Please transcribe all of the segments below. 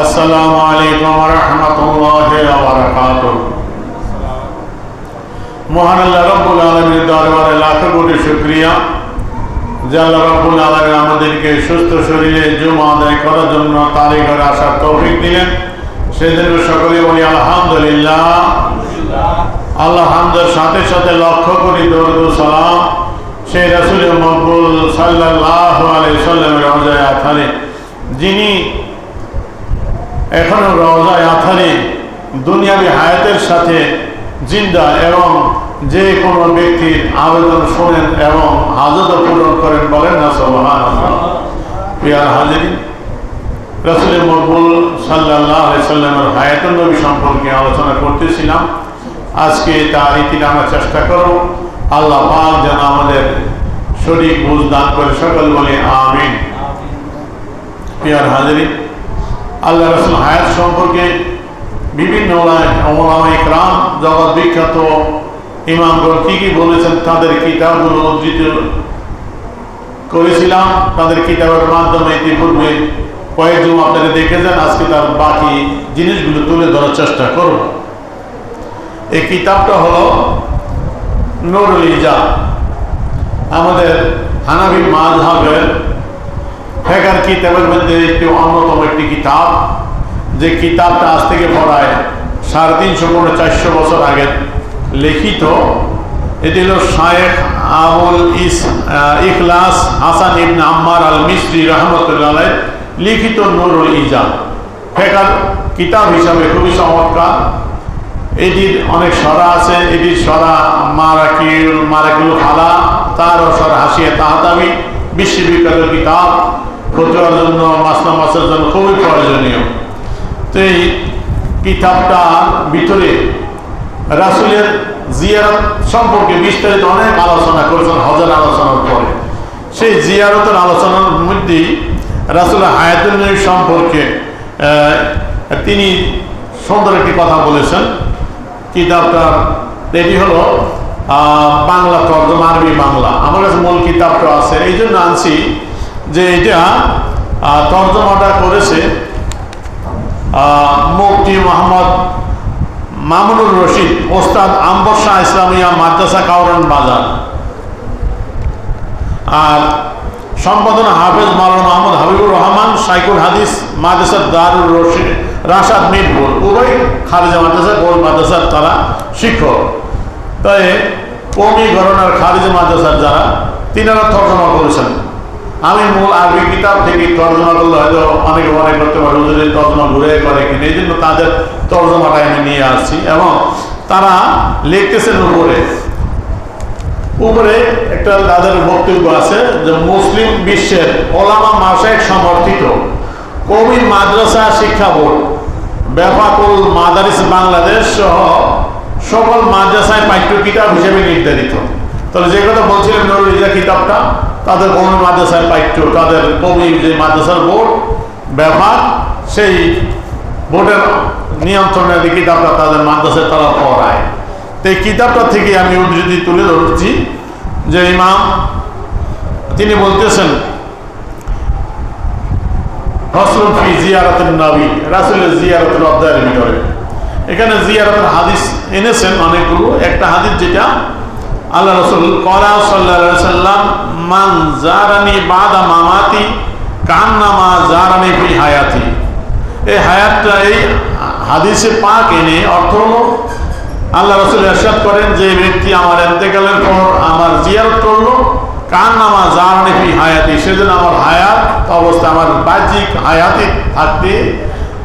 আসসালামু আলাইকুম ওয়া রাহমাতুল্লাহি ওয়া বারাকাতুহু। মহান আল্লাহ রাব্বুল আলামিনের দরবারে লাখ কোটি শুকরিয়া যে আল্লাহ রাব্বুল আলামিন আমাদেরকে সুস্থ শরীরে জুমা আদায় করার জন্য তারই ঘরে আসার তৌফিক দিলেন। সেজন্য সকলে বলি আলহামদুলিল্লাহ। আল্লাহ হামদের সাথে সাথে লক্ষ্য করি দরুদ ও সালাম সেই রাসূল মকবুল সাল্লাল্লাহু আলাইহি সাল্লামের রওজায়ে আথারে, যিনি এখনো রওজায়ে আথারে দুনিয়াবী হায়াতের সাথে জিন্দা এবং যে কোনো ব্যক্তির আবেদন শোনেন এবং হাজত পূরণ করেন, বলেন না সুবহানাল্লাহ। প্রিয় হাজিরিন, রাসূল মকবুল সাল্লাল্লাহু আলাইহি সাল্লামের হায়াতুন নবী সম্পর্কে আলোচনা করতেছিলাম। আজকে তার ইতি আমরা চেষ্টা করব। আল্লাহ পাক যেন আমাদের সঠিক বুঝ দান করে, সকল বলে আমিন। প্রিয় হাজিরিন, আল্লাহ রাসূল হায়াত সম্পর্কে বিভিন্ন ওলামায়ে ইকরাম, জগৎ বিখ্যাত ইমামগণ কি কি বলেছেন তাদের কিতাবগুলো উদ্ধৃত করেছিলাম। তাদের কিতাবের মাধ্যমে ইতিপূর্বে কয়েকজন আপনারা দেখেছেন। আজকে তার বাকি জিনিসগুলো তুলে ধরার চেষ্টা করব। এই কিতাবটা হলো নুরুল ইজাদ, আমাদের হানাফি মাযহাবের ফিকহের কিতাবের মধ্যে একটি অন্যতম একটি কিতাব, যে কিতাবটা আজ থেকে প্রায় 350-400 বছর আগে লিখিত। এটি হলো শায়েখ আবুল ইখলাস হাসান ইবনে আম্মার আল মিসরি রহমতুল্লাহ আলাইহি লিখিত নুরুল ইজাদ ফিকহের কিতাব হিসাবে খুবই চমৎকার। এটির অনেক সরা আছে। এটির সরা মারাকিল হালা, তারও সরা হাসিয়া তাহতাবি, বিশ্ববিখ্যাত কিতাব, ফতোয়ার জন্য, মাসের জন্য খুবই প্রয়োজনীয়। তো এই কিতাবটার ভিতরে রাসূলের জিয়ারত সম্পর্কে বিস্তারিত অনেক আলোচনা করেছেন হজের আলোচনার পরে। সেই জিয়ারতের আলোচনার মধ্যেই রাসূলের হায়াতুন নবী সম্পর্কে তিনি সুন্দর একটি কথা বলেছেন। কিতাবটার এটি হলো বাংলা তর্জমা, আরবি বাংলা। আমার কাছে মূল কিতাবটা আছে, এই জন্য আনছি যে এটা তর্জমাটা করেছে মুফতি মোহাম্মদ মামুনুর রশিদ, ওস্তাদ আম্বর শাহ ইসলামিয়া মাদ্রাসা কাউরান বাজার। আর সম্পাদনা হাফেজ মাওলানা মোহাম্মদ হাবিবুর রহমান, শাইখুল হাদিস মাদ্রাসা দারুর রশিদ রাশাদ মিরপুর, উভয় খারিজা মাদ্রাসা, গোল মাদ্রাসার তারা শিক্ষক। তাই কওমি ঘরানার খারিজা মাদ্রাসার যারা, তিনারা তর্জমা করেছেন। আমি মূল আরবি কিতাব থেকে তর্জমা করলে হয়তো অনেকে মনে করতে পারে হুজুরের তর্জমা ঘুরে করে কিনা, এই জন্য তাদের তর্জমাটা আমি নিয়ে আসছি। এবং তারা লিখতেছেন উপরে একটা তাদের বক্তব্য আছে যে মুসলিম বিশ্বের ওলামা মাশায়েখ সমর্থিত কওমি মাদ্রাসা শিক্ষা বোর্ড, বেফাকুল মাদারিস বাংলাদেশ সহ সকল মাদ্রাসায় পাঠ্য কিতাব হিসেবে নির্ধারিত। তাহলে যে কথা বলছিলেন নুরুল ইজাদ কিতাবটা তাদের কওমি মাদ্রাসায় পাঠ্য, তাদের কওমি যে মাদ্রাসার বোর্ড ব্যাপার, সেই বোর্ডের নিয়ন্ত্রণের এই কিতাবটা তাদের মাদ্রাসায় তারা পড়ায়। তো এই কিতাবটা থেকে আমি উদ্ধৃতি তুলে ধরছি যে ইমাম তিনি বলতেছেন ফসলুন ফি জিয়ারাতুন নবী, রাসূলের জিয়ারতের অধ্যায়ের ভিতরে এখানে জিয়ারতের হাদিস এনেছেন অনেকগুলো। একটা হাদিস যেটা আল্লাহ রাসূল ক্বালা সাল্লাল্লাহু আলাইহি সাল্লাম, মান জারানি বাদা মামাতি কান্নামা জারানি ফি হায়াতি। এই হায়াতটা, এই হাদিসে পাক এনে অর্থ হলো আল্লাহ রাসূল ইরশাদ করেন যে ব্যক্তি আমার ইন্তেকালের পর আমার জিয়ারত করলো, কান্নামা জারানি ফি হায়াতি, সেজন্য আমার হায়াত অবস্থা, আমার বাহ্যিক হায়াতে থাকতে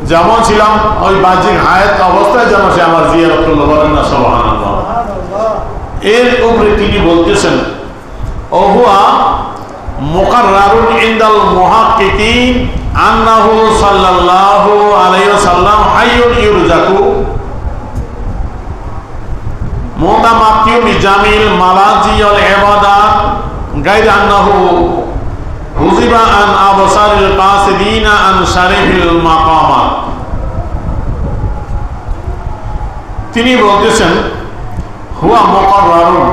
যেমন ছিলাম ওই বাহ্যিক হায়াত অবস্থায় যেন সে আমার জিয়ারত করলো, বলেন না সুবহানাল্লাহ। এর উপরে তিনি বলতেছেন ওহুয়া মুকাররারুন ইনদাল মুহাক্কিকিন আন্নাহু সাল্লাল্লাহু আলাইহি ওয়াসাল্লাম হাইয়ুন ইউরজাকু মুতামাক্কিউ বিজামিল মালাজি ওয়াল ইবাদাত গায়র আন্নাহু হুজিবা আন আবসারিল কাসিদিনা আন শারিফিল মাকামাত। তিনি বলতেছেন হুয়া মুকাররারুন,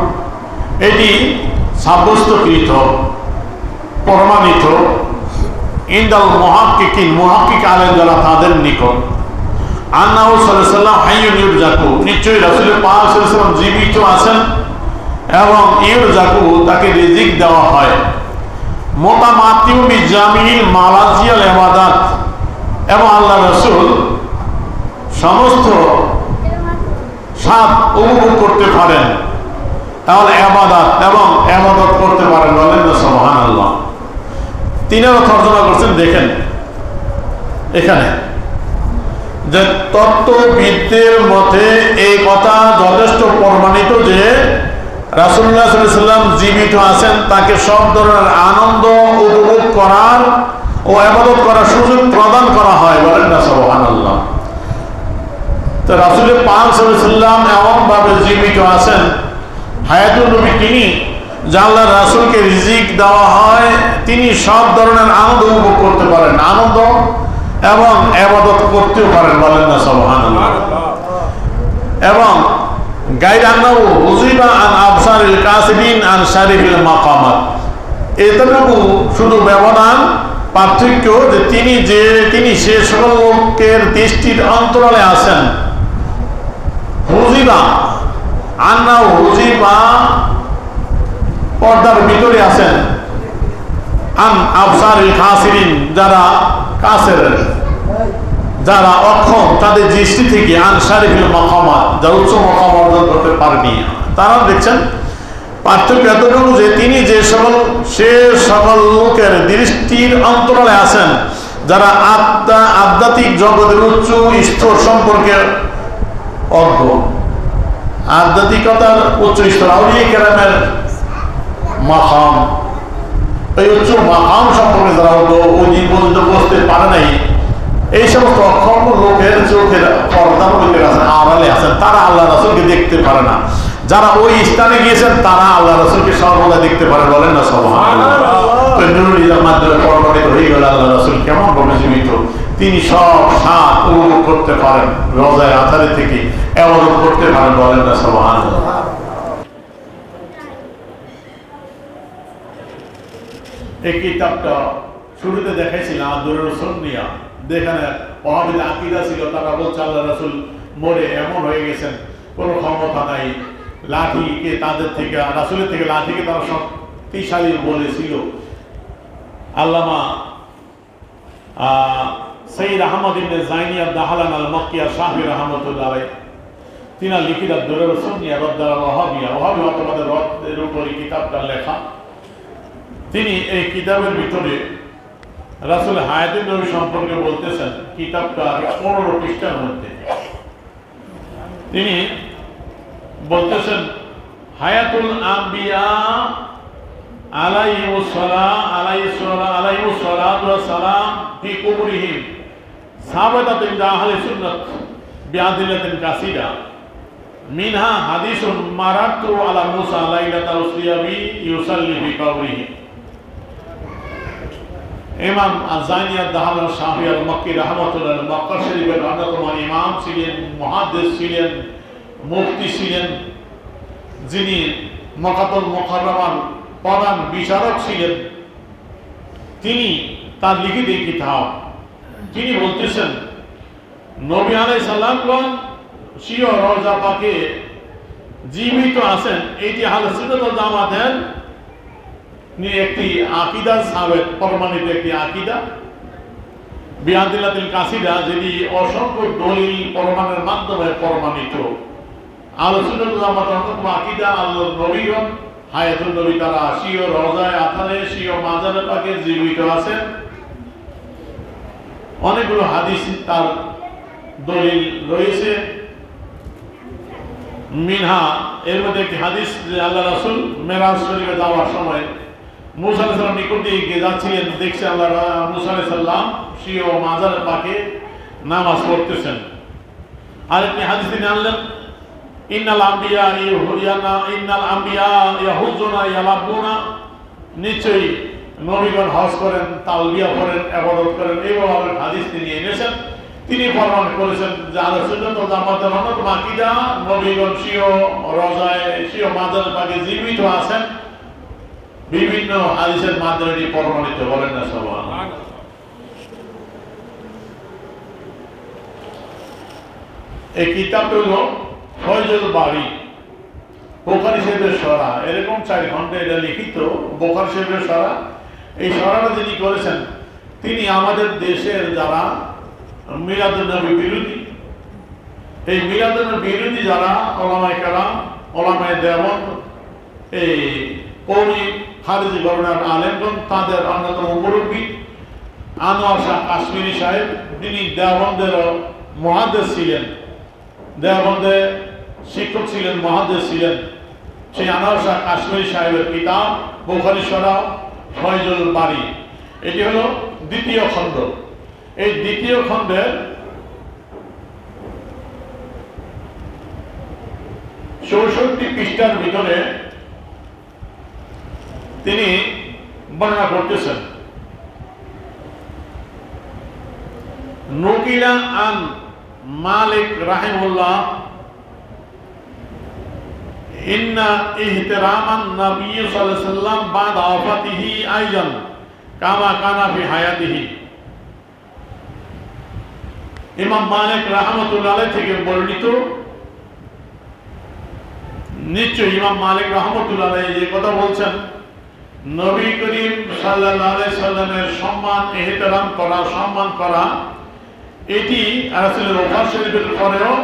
এটি সাব্যস্তকৃত, প্রমাণিত ইনদাল মুহাক্কিকিন, মুহাক্কিক আলেম যারা তাদের নিকট, আন্নাহু সাল্লাল্লাহু আলাইহি ওয়াসাল্লাম হাইয়ুন ইউরজাকু, নিশ্চয়ই রাসূল পাক সাল্লাল্লাহু আলাইহি ওয়াসাল্লাম জীবিত আছেন এবং ইউরজাকু তাকে রিজিক দেওয়া হয়। মুতামাত্তিউ বিজামিল মালাজিয়াল ইবাদাত, এবং আল্লাহ রাসূল সমস্ত স্বাদ উপভোগ করতে পারেন, তাহলে ইবাদত এবং ইবাদত করতে পারেন, বলেন না সুবহানাল্লাহ। তিনারা তর্জমা করছেন, দেখেন এখানে যে তত্ত্ববিদদের মতে এই কথা যথেষ্ট প্রমাণিত যে রাসূলুল্লাহ সাল্লাল্লাহু আলাইহি ওয়াসাল্লাম জীবিত আছেন, তাকে সব ধরনের আনন্দ উপভোগ করার ও ইবাদত করার সুযোগ প্রদান করা হয়, বলেন না সুবহানাল্লাহ। তো রাসূল পাক সাল্লাল্লাহু আলাইহি ওয়াসাল্লাম এমন ভাবে জীবিত আছেন, হায়াতুন নবী তিনি, যে আল্লাহর রাসূলকে রিজিক দেওয়া হয়, তিনি সব ধরনের আনন্দ উপভোগ করতে পারেন, আনন্দ এবং ইবাদত করতেও পারেন, বলেন না সুবহানাল্লাহ। এবং গায়রান্নাহু উযিবা আন আবসারিল কাসিবিন আন শারিফিল মাকামাত, এতটুকু শুধু ব্যবধান পার্থক্য যে তিনি সে সকল লোকের দৃষ্টির অন্তরালে আছেন। হুজিবা আন্নাহু হুজিবা পর্দার ভিতরে আছেন, আন আবসারিল কাসিরিন যারা কাসের, যারা অক্ষম, তাদের দৃষ্টি থেকে আন শারিফিল মাকামাত যারা উচ্চ মাকাম অর্জন করতে পারেনি, তারা দেখছেন পার্থক্য এতটুকু যে তিনি সে সকল লোকের দৃষ্টির অন্তরালে আছেন যারা আধ্যাত্মিক জগতের উচ্চ স্তর সম্পর্কে অজ্ঞ, আধ্যাত্মিকতার উচ্চ স্তর, আউলিয়া কেরামের মাকাম, এই উচ্চ মাকাম সম্পর্কে যারা ওই দিন পর্যন্ত বুঝতে পারে নাই, এই সমস্ত অক্ষম লোকের চোখের পর্দার মধ্যে আছেন, আড়ালে আছেন, তারা আল্লাহ রাসূলকে দেখতে পারে না। যারা ওই স্থানে গিয়েছেন তারা আল্লাহ রাসূলকে সর্বদা দেখতে পারে, বলেন না সুবহানাল্লাহ। তো নুরুল ইলার মাধ্যমে প্রমাণিত হয়ে গেল আল্লাহ রাসূল কেমন ভাবে জীবিত, তিনি সব স্বাদ উপভোগ করতে পারেন, রোজায় আথারে থেকে ইবাদত করতে পারেন, বলেন না সুবহানাল্লাহ। এই কিতাবটা শুরুতে দেখাইছিলাম আব্দুর সুন্নিয়া, যেখানে ওয়াহাবীদের আকীদা ছিল, তারা বলছে আল্লাহ রাসূল মরে এমন হয়ে গেছেন, কোনো ক্ষমতা নাই, লাঠিকে তাদের থেকে, রাসূলের থেকে লাঠিকে তারা শক্তিশালী বলেছিল। আল্লামা সৈয়দ আহমদ ইবনে যায়নিয়া দাহলান আল মক্কিয়া শাহি রাহমাতুল্লাহ আলাইহি, তিনি লিখিত আব্দুর সুন্নিয়া রদ্দাল ওয়াহাবিয়া, ওয়াহাবী মতবাদের রদ্দের উপরে কিতাবটা লেখা। তিনি এই কিতাবের ভিতরে রাসূল হায়াতুন নবী সম্পর্কে বলতেছেন, কিতাবটা 15 পৃষ্ঠার মধ্যে তিনি বলতেছেন, হায়াতুল আম্বিয়া আলাইহিমুস সালাতু ওয়াস সালাম ফি কুবরিহিম সাবাতাতুন ইনদা আহলি সুন্নাত বিআদিলাতিন কাসীরা মিনহা হাদিসুন মারাতু আলা মুসা লাইলাতাল উসরিয়াবি ইউসাল্লি ফি কবরিহি। ইমাম আয-যায়নিয়া দাহলান শাহি আল মক্কি রাহমাতুল্লাহ মক্কা শরীফের অন্যতম ইমাম ছিলেন, মুহাদ্দিস ছিলেন, মুফতি ছিলেন, যিনি মক্কাতুল মুকাররমার প্রধান বিচারক ছিলেন। তিনি তার লিখিত কিতাব, তিনি বলতেছেন, নবী আলাইহিস সালাম স্বীয় রওজা পাকে জীবিত আছেন, এটি আহলে সুন্নাত ওয়াল জামাতের একটি আকীদা সাবেত, প্রমাণিত একটি আকীদা বিআদিলাতিল কাসীরা, যেটি অসংখ্য দলিল প্রমাণের মাধ্যমে প্রমাণিত। আহলে সুন্নাত ওয়াল জামাতের অন্যতম আকীদা, আল্লাহর নবীগণ হায়াতুন নবী তারা স্বীয় রওজায় আথারে, স্বীয় মাজারে পাকে জীবিত আছেন। অনেকগুলো হাদিস তার দলিল রয়েছে। মিনহা, এর মধ্যে একটি হাদিস যে আল্লাহ রাসূল মেরাজ শরীফে যাওয়ার সময় মুসা আলাইহিস সালাম নিকট দিয়ে যাচ্ছিলেন, দেখছে আল্লাহ মুসা আলাইহিস সালাম স্বীয় মাজারে পাকে নামাজ পড়তেছেন। আরেকটি হাদিস তিনি আনলেন, ইন্নাল আম্বিয়া ইয়াহুজুনা ইয়ালাবুনা, নিশ্চয়ই নবীগণ হজ করেন, তালবিয়া করেন, ইবাদত করেন। এইভাবে হাদিস তিনি এনেছেন। তিনি প্রমাণ করেছেন যে আহলে সুন্নাত ওয়াল জামাতের অন্যতম আকীদা, নবীগণ স্বীয় রওজায়, স্বীয় মাজারে পাকে জীবিত আছেন। বিভিন্ন হাদিসের মাধ্যমে এটি প্রমাণিত, বলেন না সুবহানাল্লাহ। এই কিতাবটা হলো ফয়জুল বারী, বুখারী শরীফের সরা, এরকম 4 খণ্ডে এটা লিখিত বুখারী শরীফের সরা। এই সরাটা যিনি করেছেন তিনি আমাদের দেশের যারা মিলাদুন নবী বিরোধী, এই মিলাদুন নবী বিরোধী যারা ওলামায়ে কেরাম, ওলামায়ে দেওবন্দ, এই কওমি খারিজি গণনার আলেমগণ, তাদের অন্যতম মুরব্বী আনোয়ার শাহ কাশ্মীরি সাহেব, তিনি দেওবন্দের মুহাদ্দিস ছিলেন, দেওবন্দে শিক্ষক ছিলেন, মুহাদ্দিস ছিলেন। সেই আনোয়ার শাহ কাশ্মীরি সাহেবের কিতাব বুখারী শরহ ফয়জুল বারী, এটি হলো দ্বিতীয় খণ্ড। এই দ্বিতীয় খণ্ডের 64 পৃষ্ঠার ভিতরে তিনি বর্ণনা করতেছেন, নুকিলা আন মালিক রাহিমাহুল্লাহ ইন্না ইহতিরামান নবী সাল্লাল্লাহু আলাইহি ওয়াসাল্লাম বাদা ওয়াফাতিহি আইজান কামা কানা ফি হায়াতিহি। ইমাম মালিক রাহমাতুল্লাহ আলাইহি থেকে বর্ণিত, নিশ্চয়ই ইমাম মালিক রাহমাতুল্লাহ আলাইহি যে কথা বলছেন, নবী করিম সাল্লাল্লাহু আলাইহি সাল্লামের সম্মান, ইহতিরাম করা, সম্মান করা, এটি রাসূলের ওফাত শরীফের পরেও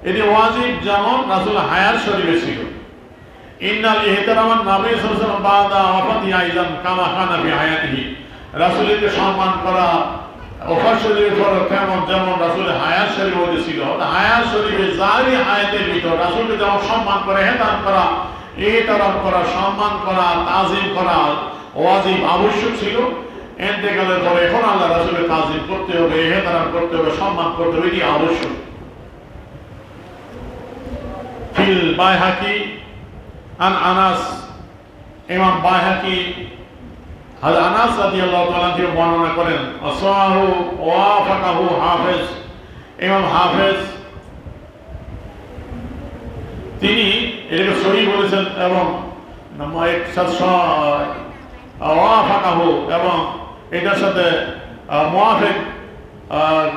এটি ওয়াজিব, যেমন রাসূল হায়াত শরীফে ছিল। ইন্নাল ইহতিরামান নবী সাল্লাল্লাহু আলাইহি ওয়াসাল্লাম বাদা ওয়াফাতি আইজান কামা কানা ফি হায়াতিহি। রাসূলকে সম্মান করা ওফাত শরীফের পরে কেমন, যেমন রাসূলের হায়াত শরীফে ছিল। হায়াত শরীফে জারি হায়াতের ভিতর রাসূলকে যেমন সম্মান করে, ইহতিরাম করা, সম্মান করা, তাজিম করা ওয়াজিব, আবশ্যক ছিল। ইন্তেকালের পরে এখন আল্লাহ রাসূলের তাজিম করতে হবে, ইহতিরাম করতে হবে, সম্মান করতে হবে, এটি আবশ্যক। ফিল বাইহাকি আন আনাস, ইমাম বাইহাকি হযরত আনাস রাদিয়াল্লাহু তাআলা থেকে বর্ণনা করেন, আসাহু ওয়াফাকাহু হাফেজ, ইমাম হাফেজ তিনি এটাকে সহি বলেছেন এবং ওয়াফাকাহু এবং এটার সাথে মুওয়াফিক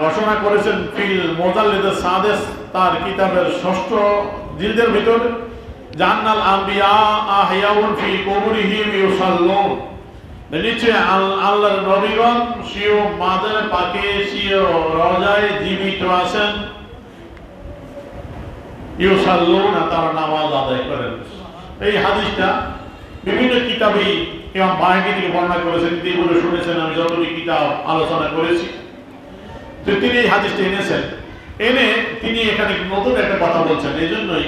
ঘোষণা করেছেন ফিল মুজাল্লিদে সাদেস, তার কিতাবের 6ষ্ঠ জিলদের ভিতর, জান্নাল আম্বিয়া আহইয়াউন ফি কুবুরিহিম ইউসাল্লুন। নিচে আল্লাহর নবীগণ স্বীয় মাজার পাকে, স্বীয় রওজায় জীবিত আছেন, ইউসাল্লুন, তারা নামাজ আদায় করেন। এই হাদিসটা বিভিন্ন কিতাবেই ইমাম বাইহাকি থেকে বর্ণনা করেছেন, তিনি বলে শুনেছেন, আমি যতটি কিতাব আলোচনা করেছি। তো তিনি এই হাদিসটা এনেছেন, এনে তিনি এখানে নতুন একটা কথা বলছেন। এই জন্যই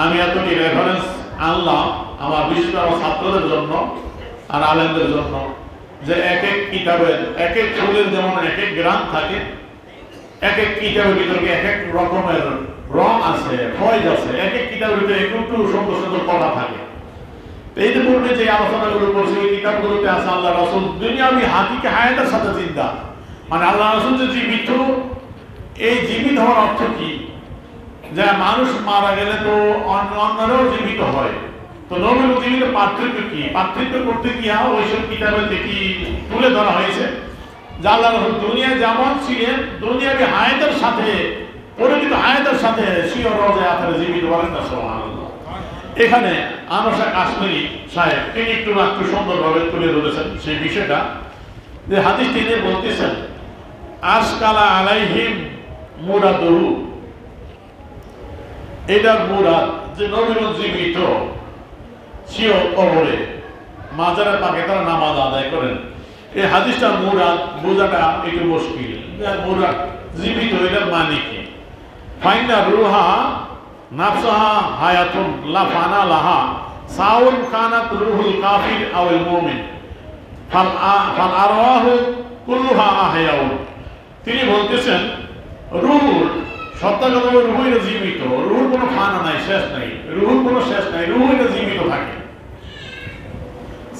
আমি এতটি রেফারেন্স আনলাম আমার বিশেষ করে আমার ছাত্রদের জন্য আর আলেমদের জন্য, যে এক এক কিতাবের এক এক ফুলের যেমন এক এক গ্রাম থাকে, এক এক কিতাবের ভিতরে এক এক রকমের রং আছে, ফয়েজ আছে, এক এক কিতাবের ভিতরে একটু সুন্দর সুন্দর কথা থাকে। এই যে পূর্বে যে আলোচনাগুলো করছে ওই কিতাবগুলোতে আছে আল্লাহ রাসূল দুনিয়াবি হাকিকে হায়াতের সাথে চিন্তা, মানে আল্লাহ রাসূল যে জীবিত, এই জীবিত হওয়ার অর্থ কি, যে মানুষ মারা গেলে তো অন্যরাও জীবিত হয়, তো নবীর জীবিত পার্থক্য কি, পার্থক্য করতে গিয়া ওইসব কিতাবে দেখি তুলে ধরা হয়েছে যে আল্লাহ রাসূল দুনিয়া যেমন ছিলেন, দুনিয়াবি হায়াতের সাথে, পরিচিত হায়াতের সাথে স্বীয় রওজায়ে আখিরে জীবিত বলেন না, সুবহানাল্লাহ। এখানে আনোয়ার শাহ কাশ্মীরি সাহেব তিনি একটু সুন্দরভাবে তুলে ধরেছেন সেই বিষয়টা, যে হাদিস তিনি বলতেছেন, আসকালা আলাইহিম মুরাদুহু, এটার মুরাদ যে নবীর জীবিত, স্বীয় কবরে মাজারে পাকে তারা নামাজ আদায় করেন। এই হাদিসটার মুরাদ বোঝাটা একটু মুশকিল, মুরাদ জীবিত এটার মানে কি। ফাইনা রুহা নাফসাহা হায়াতুন লা ফানা লাহা সাউন কানাত রুহুল কাফির আওয়াল মুমিন ফাল আরওয়াহু কুল্লুহা আহয়াউন। তিনি বলতেছেন রুহুর সত্যগত রুহু এটা জীবিত, রুহুর কোনো ফানা নাই, শেষ নাই, রুহুর কোনো শেষ নাই, রুহু এটা জীবিত থাকে।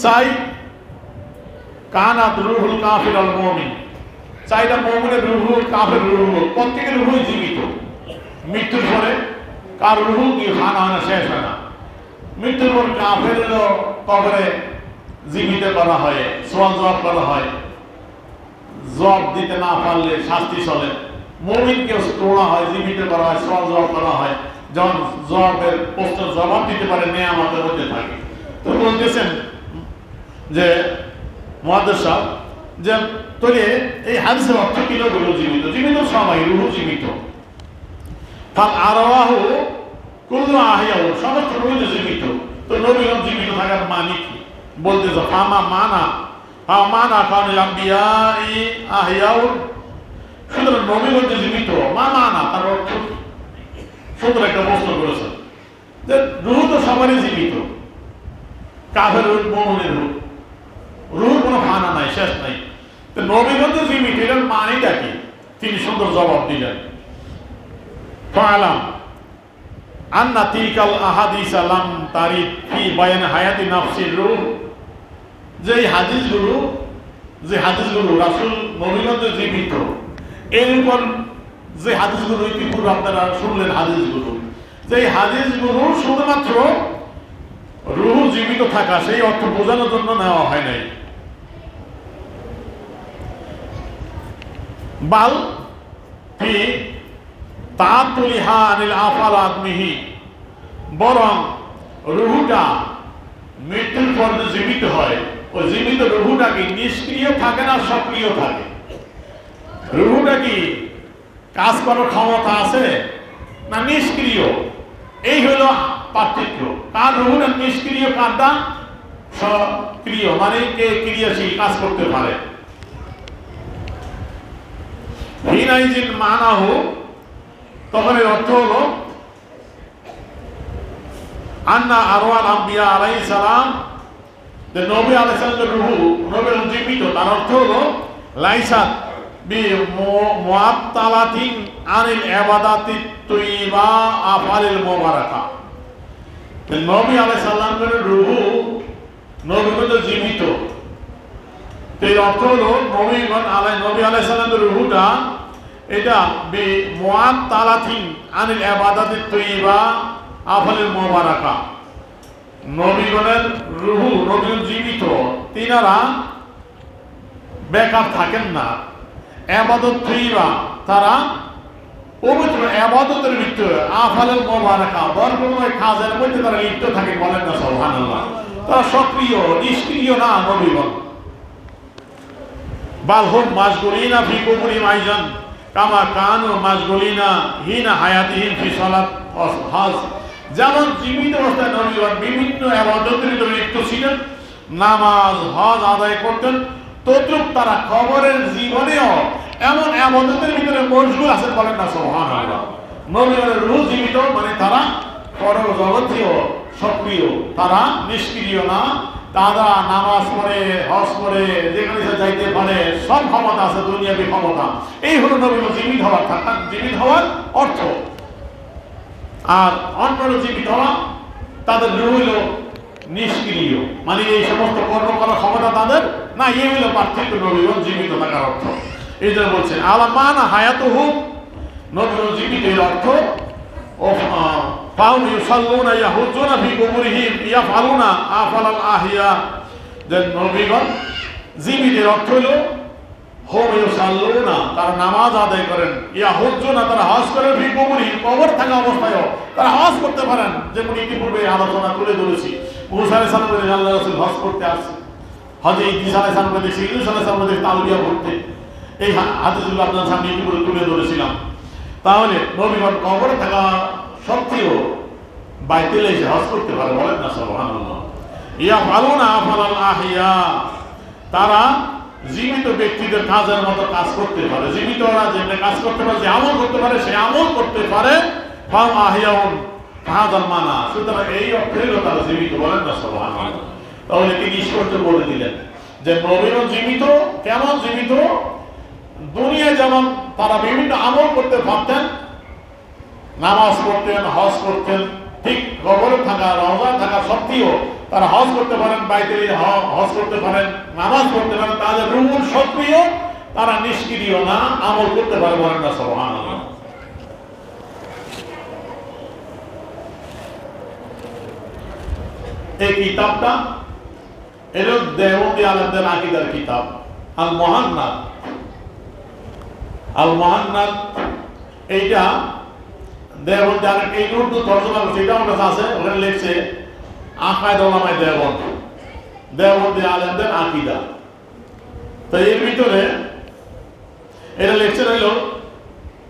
চাই কানাত রুহুল কাফির আল মুমিন, চাইটা মুমিনের রুহু, কাফের রুহু, প্রত্যেকের রুহুই জীবিত। মৃত্যুর পরে কার রুহু কি ফানা হয় না, শেষ হয় না। মৃত্যুর পর কাফের কবরে জীবিত করা হয়, সওয়াল জবাব করা হয়, জবাব দিতে না পারলে শাস্তি চলে, মুমিনকে তোলা হয়, জীবিত করা হয়, সওয়াল জবাব করা হয়, যখন জবাবের প্রশ্নের জবাব দিতে পারে নেয়ামতের মধ্যে থাকে। তো বলতেছেন যে মুহাদ্দিস সাহেব যে তোরে এই হাদিসের অর্থ কি হলো? জীবিত, জীবিত সবাই, রূহ জীবিত। ফাল আরওয়াহু কুল্লু আহিয়াউ, সমস্ত রূহ জীবিত। তো নবীগণ জীবিত থাকার মানে কি বলতেছে? ফামা মানা কাউনিল আম্বিয়াই আহিয়াউ, সুতরাং নবীগণ যে জীবিত, মানা তার অর্থ সুন্দর একটা প্রশ্ন করেছেন যে রূহ তো সবারই জীবিত, কাফের রূহ, মুমিনের রূহ, রূহ কোনো ফানা নাই, শেষ নাই। তো নবীগণ যে জীবিত, এটার মানেটা কি? তিনি সুন্দর জবাব দিলেন। ফালাম আন্না তিলকাল আহাদিস লাম তারিদ ফি বায়ান হায়াতি নাফসির রূহ, যে হাদিসগুলো রাসূল নবীগণ যে জীবিত, এর উপর যে হাদিসগুলো ইতিপূর্বে আপনারা শুনলেন, হাদিসগুলো, যে হাদিসগুলো শুধুমাত্র রূহ জীবিত থাকা সেই অর্থ বোঝানোর জন্য নেওয়া হয় নাই, বাল ফি তাতুলিহা আনিল আফাল আদমিহি, বরং রূহটা মৃত্যুর পর জীবিত হয়, ওই জীবিত রূহটা কি নিষ্ক্রিয় থাকে না সক্রিয় থাকে? রূহটা কি কাজ করার ক্ষমতা আছে না নিষ্ক্রিয়? এই হলো পার্থক্য। কার রূহটা নিষ্ক্রিয়, কারটা সক্রিয়, মানে কে ক্রিয়াশীল, কাজ করতে পারে। হিনাইজিন মানাহু, তখন এর অর্থ হলো আন্না আরওয়াল আম্বিয়া আলাইহিস সালাম, যে নবী আলাইহিস সালামের রূহ, নবীর জীবিত, তার অর্থ হলো লাইসাত বি মুআত্তালাতিন আনিল ইবাদাতি তাইয়্যিবা আফআলিল মুবারাকা। নবী আলাইহিস সালামের রূহ, নবীগণ জীবিত, এর অর্থ হলো নবী আলাইহিস সালামের রূহটা এটা বি মুআত্তালাতিন আনিল ইবাদাতি তাইয়্যিবা আফআলিল মুবারাকা। নবীগণের রূহ, নবীগণ জীবিত, তিনারা বেকার থাকেন না, ইবাদত তাইয়্যিবা, তারা পবিত্র ইবাদতের ভিতরে, আফআলিল মুবারাকা, বরকতময় কাজের মধ্যে তারা লিপ্ত থাকে। বলেন না সুবহানাল্লাহ? তারা সক্রিয়, নিষ্ক্রিয় না নবীগণ। বাল হুম মাশগুলিনা ফি কুবুরিহিম আইজান কামা কানু মাশগুলিনা হিনা হায়াতিহিম ফি সালাত ওয়া হজ, যেমন জীবিত অবস্থায় নবীগণ বিভিন্ন ইবাদতের ভিতরে লিপ্ত ছিলেন, নামাজ, হজ আদায় করতেন, তদ্রূপ তারা কবরের জীবনেও এমন ইবাদতের ভিতরে মশগুল আছেন। বলেন না সুবহানাল্লাহ? নবীগণের রূহ জীবিত, মানে তারা পরজগতীয় সক্রিয়, তারা নিষ্ক্রিয় না। তারা নামাজ পড়ে, হজ করে, যেখানে যাইতে পারে, সব ক্ষমতা আছে, দুনিয়াবি ক্ষমতা। এই হলো নবীগণ জীবিত হওয়ার, থাকা জীবিত হওয়ার অর্থ। আর অন্যরা জীবিত হওয়া, তাদের রূহ হইল নিষ্ক্রিয়, মানে এই সমস্ত কর্ম করার ক্ষমতা তাদের না। এই হইল পার্থক্য নবীগণ জীবিত থাকার অর্থ। এই জন্য বলছেন আলা মানা হায়াতুহু, নবীগণ জীবিত, এর অর্থ ও ফাহুম ইউসাল্লুনা ইয়াহুজুনা ফি কুবুরিহিম ইয়াফআলুনা আফআলাল আহিয়া, যে নবীগণ জীবিতের অর্থ হলো হুম ইউসাল্লুনা, তারা নামাজ আদায় করেন, ইয়াহুজুনা, তারা হজ করেন, ফি কুবুরিহিম, কবর থাকা অবস্থায়ও তারা হজ করতে পারেন। যেমন ইতিপূর্বে আলোচনা তুলে ধরেছি, মুসা আলাইহিস সালামের আল্লাহ রাসূল হজ করতে আসছে, হজে ইদ্রিস আলাইহিস সালামের দেখছি, ইউনূস আলাইহিস সালামের তালবিয়া পড়তে, এই হাদিসগুলো আপনাদের সামনে ইতিপূর্বে তুলে ধরেছিলাম। তাহলে নবীগণ কবরে থাকা সত্ত্বেও বাইতুল এসে হজ করতে পারে। বলেন না সুবহানাল্লাহ? ইয়াফআলুনা আফআলাল আহিয়া, তারা জীবিত ব্যক্তিদের কাজের মতো কাজ করতে পারে। জীবিতরা যেমনি কাজ করতে পারে, যে আমল করতে পারে, সে আমল করতে পারে। ফাহুম আহিয়াউন ফাহাদাল মানা, সুতরাং এই অর্থে হলো তারা জীবিত। বলেন না সুবহানাল্লাহ? তাহলে তিনি স্পষ্ট বলে দিলেন যে নবীগণ জীবিত। কেমন জীবিত? দুনিয়া যেমন তারা বিভিন্ন আমল করতে পারতেন, নামাজ পড়তেন, হজ করতেন, ঠিক কবরে থাকা, রওজা থাকা সত্ত্বেও তারা হজ করতে পারেন, বাইতুল হজ করতে পারেন, নামাজ পড়তে পারেন, তাদের রূহ সক্রিয়, তারা নিষ্ক্রিয় না, আমল করতে পারে। বলেন না সুবহানাল্লাহ? এই কিতাবটা এর দেওবন্দি আলেমদের আকীদার কিতাব, আল মুহান্নাদ। আল মুহান্নাদ এইটা দেওবন্দ এই উর্দু তর্জমা করছে, এটা আমার কাছে আছে, ওখানে লিখছে আকায়েদ উলামায়ে দেওবন্দ, দেওবন্দি আলেমদের আকীদা। তো এর ভিতরে এটা লিখছে হইল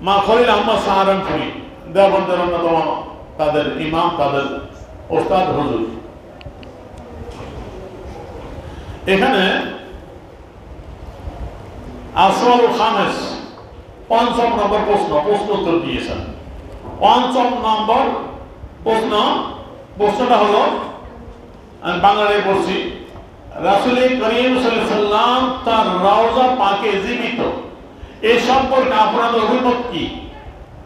মা খলিল আহমদ সাহারানপুরি, দেওবন্দের অন্যতম তাদের ইমাম, তাদের ওস্তাদ হুজুর। এখানে আসওয়ালুল খামেস ৫ম নম্বর প্রশ্ন উত্তর দিয়েছেন। ৫ম নম্বর প্রশ্নটা হলো, আমি বাংলায় বলছি, রাসূল করিম সাল্লাল্লাহু আলাইহি সাল্লাম তার রওজা পাকে জীবিত, এ সম্পর্কে আপনাদের অভিমত কি?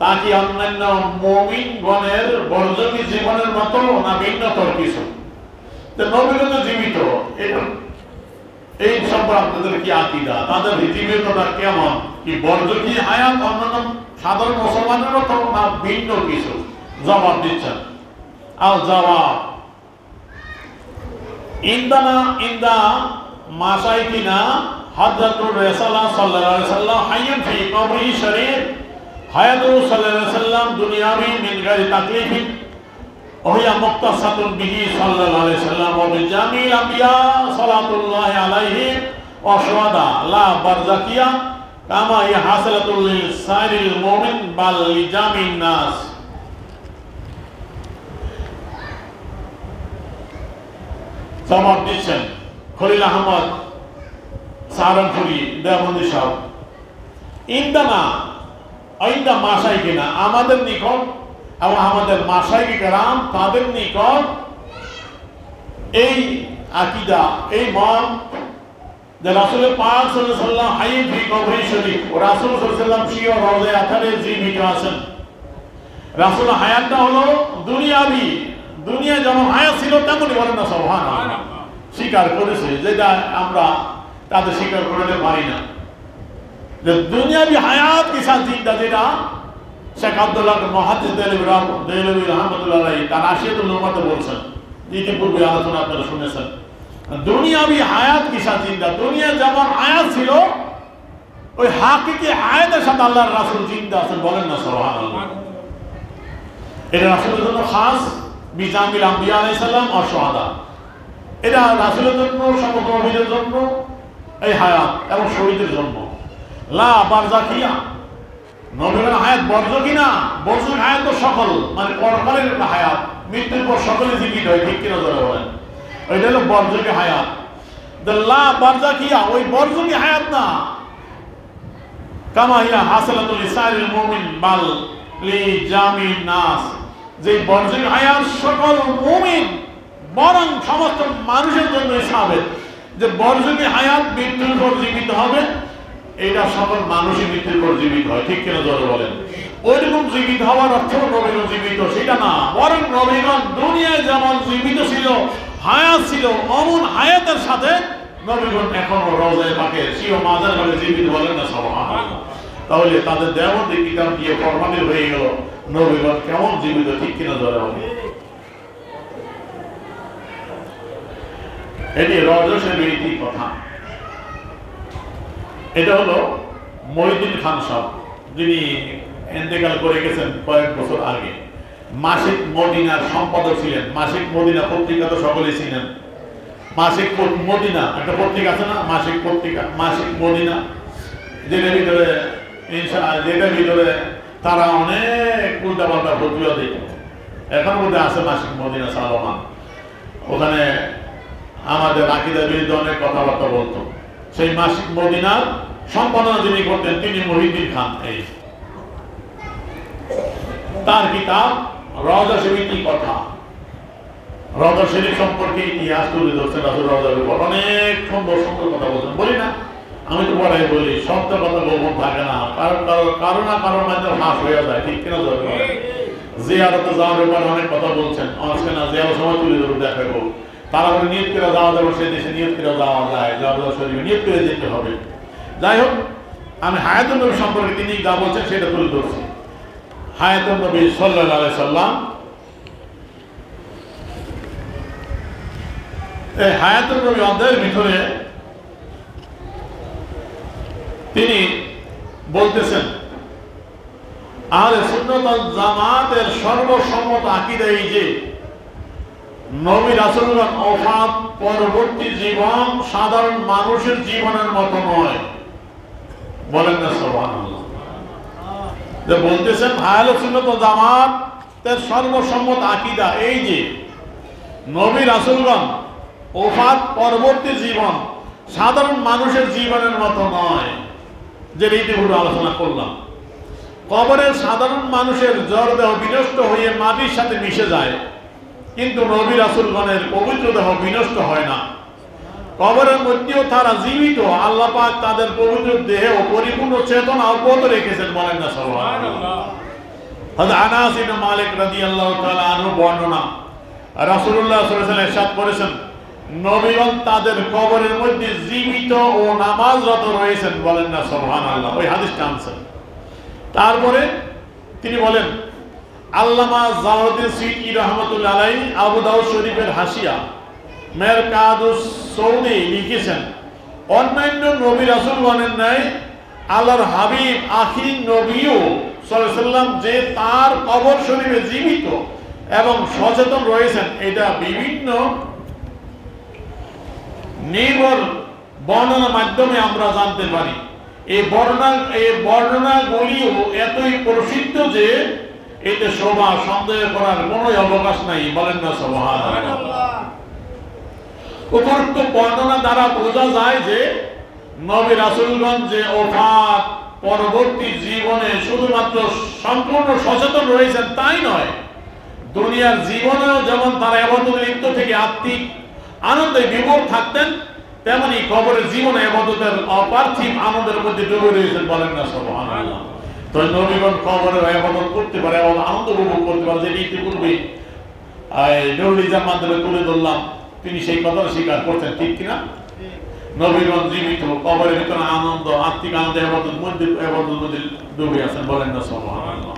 তা কি অন্যান্য মুমিনগণের বর্জনী জীবনের মতো না ভিন্নতর কিছু? তো নবীগণ জীবিত, এই সম্পর্কে আপনাদের কি আকীদা? তাদের জীবিততা কেমন? কি বর্জনী হায়াত অন্যান্য সাধারণ মুসলমানের মতো না ভিন্ন কিছু? জবাব দিচ্ছেন। আল জবাব ইন্দা মাসাইকিনা হযরতুর রাসূলুল্লাহ সাল্লাল্লাহু আলাইহি ওয়াসাল্লাম হাইয়্যুন ফি কবরি শরীফ হায়াতু সাল্লাল্লাহু আলাইহি ওয়াসাল্লাম দুনিয়াবি মিন গায়রি তাকলিফিন ওহিয়া মুক্তাসাতুন বিহি সাল্লাল্লাহু আলাইহি ওয়াসাল্লাম ওয়া বিজামিল আম্বিয়া সালাতুল্লাহি আলাইহিম ওয়া শুহাদা লা বারযাকিয়া কামা ইয়া হাসালাতুল লিল সাইরিল মুমিন বাল লিজামিন নাস। জবাব দিচ্ছেন খলিল আহমদ সাহারানপুরি দেওবন্দি সাহেব, ইন্দা মাশাইখিনা, আমাদের নিকট এবং আমাদের মাশাইখ কেরাম তাদের নিকট এই আকীদা, এই মত যে রাসূল পাক সাল্লাল্লাহু আলাইহি ওয়াসাল্লাম হাইয়্যুন ফি কবরি শরীফ, রাসূল সাল্লাল্লাহু আলাইহি ওয়াসাল্লাম স্বীয় রওজায়ে আথারে জীবিত আছেন। রাসূল হায়াতটা হলো দুনিয়াবি, দুনিয়া যেমন হায়াত ছিল তেমনই, বলেন না সুবহানাল্লাহ, স্বীকার করেছে, যেটা আমরা তাদের স্বীকার করতে পারি না। যে দুনিয়াবি হায়াত কি জিন্দা, যেটা শেখ আব্দুল্লাহ মুহাদ্দিস দেহলভী রাহমাতুল্লাহ আলাইহি তার আশিয়াতুল নুমাতে বলছেন, ইতিপূর্বে আলোচনা আপনারা শুনেছেন। দুনিয়াবি হায়াত কি জিন্দা, দুনিয়া যেমন হায়াত ছিল ওই হাকিকি হায়াতের সাথে আল্লাহর রাসূল জিন্দা আছেন, বলেন না সুবহানাল্লাহ। এটা রাসূলের জন্য খাস, বিজামিল আম্বিয়া আলাইহিস সালাম আর শুহাদা, এটা রাসূলের জন্য, সমগ্র নবীদের জন্য এই হায়াত এবং শহীদের জন্য। লা বারযাকিয়া, নবীর হায়াত বর্জকি না, বর্জক হায়াত তো সকল, মানে পরকালের একটা হায়াত, মৃত্যুর পর সকলে জীবিত হয়, ঠিক কিনা ধরে বলেন, ওইটা হলো বর্জকি হায়াত। লা বারযাকিয়া, ওই বর্জকি হায়াত না, কামা হিয়া হাসালাতুল লিসাইরিল মুমিন বাল লিজামিন নাস, যে বর্জকি হায়াত সকল মুমিন বরং সমস্ত মানুষের জন্য সাবেত, যে বর্জনী হায়াত মৃত্যুর পর জীবিত হবে, এটা সকল মানুষই মৃত্যুর পর জীবিত হয়, ঠিক কিনা জোরে বলেন। ওইরকম জীবিত হওয়ার অর্থ নবীগণ জীবিত সেটা না, বরং নবীগণ দুনিয়ায় যেমন জীবিত ছিল, হায়াত ছিল, অমন হায়াতের সাথে নবীগণ এখনো রওজায়ে পাকের স্বীয় মাজার ঘরে জীবিত, বলেন না সুবহানাল্লাহ। তাহলে তাদের দেওবন্দি কিতাব দিয়ে প্রমাণিত হয়ে গেল নবীগণ কেমন জীবিত, ঠিক কিনা জোরে বলেন। এটি রজসের রীতি কথা। এটা হলো মহিউদ্দিন খান সাহেব, যিনি ইন্তেকাল করে গেছেন কয়েক বছর আগে, মাসিক মদিনার সম্পাদক ছিলেন। মাসিক মদিনা পত্রিকা তো সকলেই ছিলেন। মাসিক মদিনা একটা পত্রিকা আছে না, মাসিক পত্রিকা, মাসিক মদিনা, যেটার ভিতরে তারা অনেক উল্টাপাল্টা পত্রিকা দিত। এখন মধ্যে আছে মাসিক মদিনা সালমান, ওখানে আমাদের আকীদার বিরুদ্ধে অনেক কথাবার্তা বলতো। সেই মাসিক মদিনার সম্পাদনা যিনি করতেন তিনি মহিউদ্দিন খান। এই তার কিতাব রওজা শরীফের কথা, রওজা শরীফ সম্পর্কে ইতিহাস তুলে ধরছেন রাসূল রওজার উপর, অনেক সুন্দর সুন্দর কথা বলছেন। বলি না, আমি তো পড়াই বলি, সব তো কথা গোপন থাকে না, কারো না কারোর মাধ্যমে ফাঁস হয়ে যায়, ঠিক কিনা ধরবে। জিয়ারতে যাওয়ার ব্যাপারে অনেক কথা বলছেন, আজকে না জিয়ারত সময় তুলে ধরে দেখাবো। তারা নিয়ত করে যাওয়া যাবে, সেই দেশে নিয়ত করে যাওয়া যায়, রওজা শরীফে নিয়ত করে যেতে হবে। যাই হোক, আমি হায়াতুন নবী সম্পর্কে তিনি যা বলছেন সেটা তুলে ধরছি। হায়াতুন নবী সাল্লাল্লাহু আলাইহি সাল্লাম, এই হায়াতুন নবী অধ্যায়ের ভিতরে তিনি বলতেছেন আহলে সুন্নাত ওয়াল জামাতের সর্বসম্মত আকীদা এই যে নবী রাসূলগণ ওফাত পরবর্তী জীবন সাধারণ মানুষের জীবনের মতো নয়। বলেন না সুবহানাল্লাহ। যে বলতেছেন আহলে সুন্নাত ওয়াল জামাতের সর্বসম্মত আকীদা এই যে নবী রাসূলগণ ওফাত পরবর্তী জীবন সাধারণ মানুষের জীবনের মতো নয়। যে রীতিগুলো আলোচনা করলাম, কবরের সাধারণ মানুষের জড়দেহ বিনষ্ট হয়ে মাটির সাথে মিশে যায়, কিন্তু নবী রাসূলগণের পবিত্র দেহ বিনষ্ট হয় না। কবরের মধ্যেও তারা জীবিত, আল্লাহ পাক তাদের পবিত্র দেহে ও পরিপূর্ণ চেতনা অব্যাহত রেখেছেন। বলেন না সুবহানাল্লাহ। হযরত আনাস ইবনে মালিক রাদিয়াল্লাহু তাআলা আনহু বর্ণনা, রাসূলুল্লাহ সাল্লাল্লাহু আলাইহি ওয়াসাল্লাম ইরশাদ করেছেন, নবীগণ তাদের কবরের মধ্যে জীবিত ও নামাজরত রয়েছেন। বলেন না সুবহানাল্লাহ। ওই হাদিসটা আনছেন। তারপরে তিনি বলেন, আল্লামা জালালউদ্দিন সুয়ুতী রাহমাতুল্লাহ আলাইহি আবু দাউদ শরীফের হাসিয়া মেরকাদুস সৌদি লিখেছেন, অন্যান্য নবী রাসূলগণের ন্যায় আল্লাহর হাবিব আখির নবীও সাল্লাল্লাহু আলাইহি ওয়াসাল্লাম যে তার কবর শরীফে জীবিত এবং সচেতন রয়েছেন, এটা বিভিন্ন নির্ভর বর্ণনার মাধ্যমে আমরা জানতে পারি। এই বর্ণনাগুলিও এতই প্রসিদ্ধ যে এতে শোভা সন্দেহ করার কোনো অবকাশ নাই। বলেন না সুবহানাল্লাহ। উপরোক্ত বর্ণনা দ্বারা বোঝা যায় যে নবী রাসূলগণ যে ওফাত পরবর্তী জীবনে শুধুমাত্র সম্পূর্ণ সচেতন রয়েছেন তাই নয়, দুনিয়ার জীবনেও যেমন তারা ইবাদতে লিপ্ত থেকে আত্মিক আনন্দে বিভোর থাকতেন, তেমনি কবরের জীবনে ইবাদতের অপার্থিব আনন্দের মধ্যে ডুবে রয়েছেন। বলেন না সুবহানাল্লাহ। তো নবীগণ কবরে ইবাদত করতে পারে এবং আনন্দ উপভোগ করতে পারে, যেটি ইতিপূর্বে নুরুল ইসলাম মাধ্যমে তুলে ধরলাম, তিনি সেই কথা স্বীকার করছেন। ঠিক কিনা? নবীগণ জীবিত, কবরের ভিতরে আনন্দ, আত্মিক আনন্দ ইবাদতের মধ্যে ডুবে আছেন। বলেন না সুবহানাল্লাহ।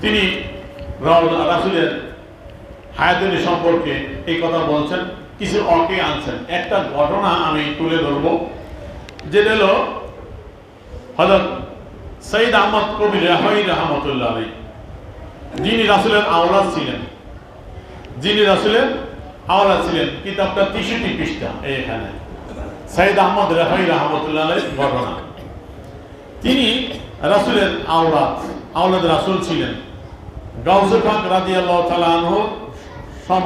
তিনি রাসূলের হায়াতের সম্পর্কে এই কথা বলছেন, কিছু অকে আনছেন। একটা ঘটনা আমি তুলে ধরব, যেটা হলো হযরত সৈয়দ আহমদ কবির রাফাই রাহমাতুল্লাহ আলাইহি, যিনি রাসূলের আওলাদ ছিলেন। কিতাবটা 63 পৃষ্ঠা। এখানে সৈয়দ আহমদ রাফাই রাহমাতুল্লাহ আলাইহির ঘটনা। তিনি রাসূলের আওলাদ রাসূল ছিলেন। গাউসে পাক রাদিয়াল্লাহু তাআলা আনহু সম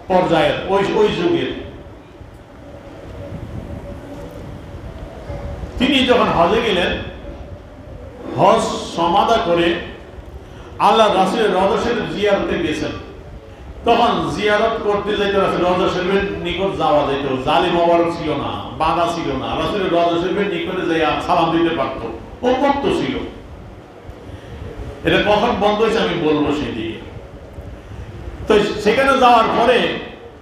পর্যায়ের ওই যুগের। তিনি যখন হজে গেলেন, হজ সমাদা করে আল্লাহ রাসূলের রওজা শরীফ জিয়ারতে গেছেন, তখন জিয়ারত করতে যাইতে রওজা শরীফের নিকট যাওয়া যেত। জালি মোবারক ছিল না, বাধা ছিল না, রাসূলের রওজা শরীফের নিকটে যাইয়া সালাম দিতে পারত, উন্মুক্ত ছিল। এটা কখন বন্ধ হয়েছে আমি বলবো সেদিকে। তো সেখানে যাওয়ার পরে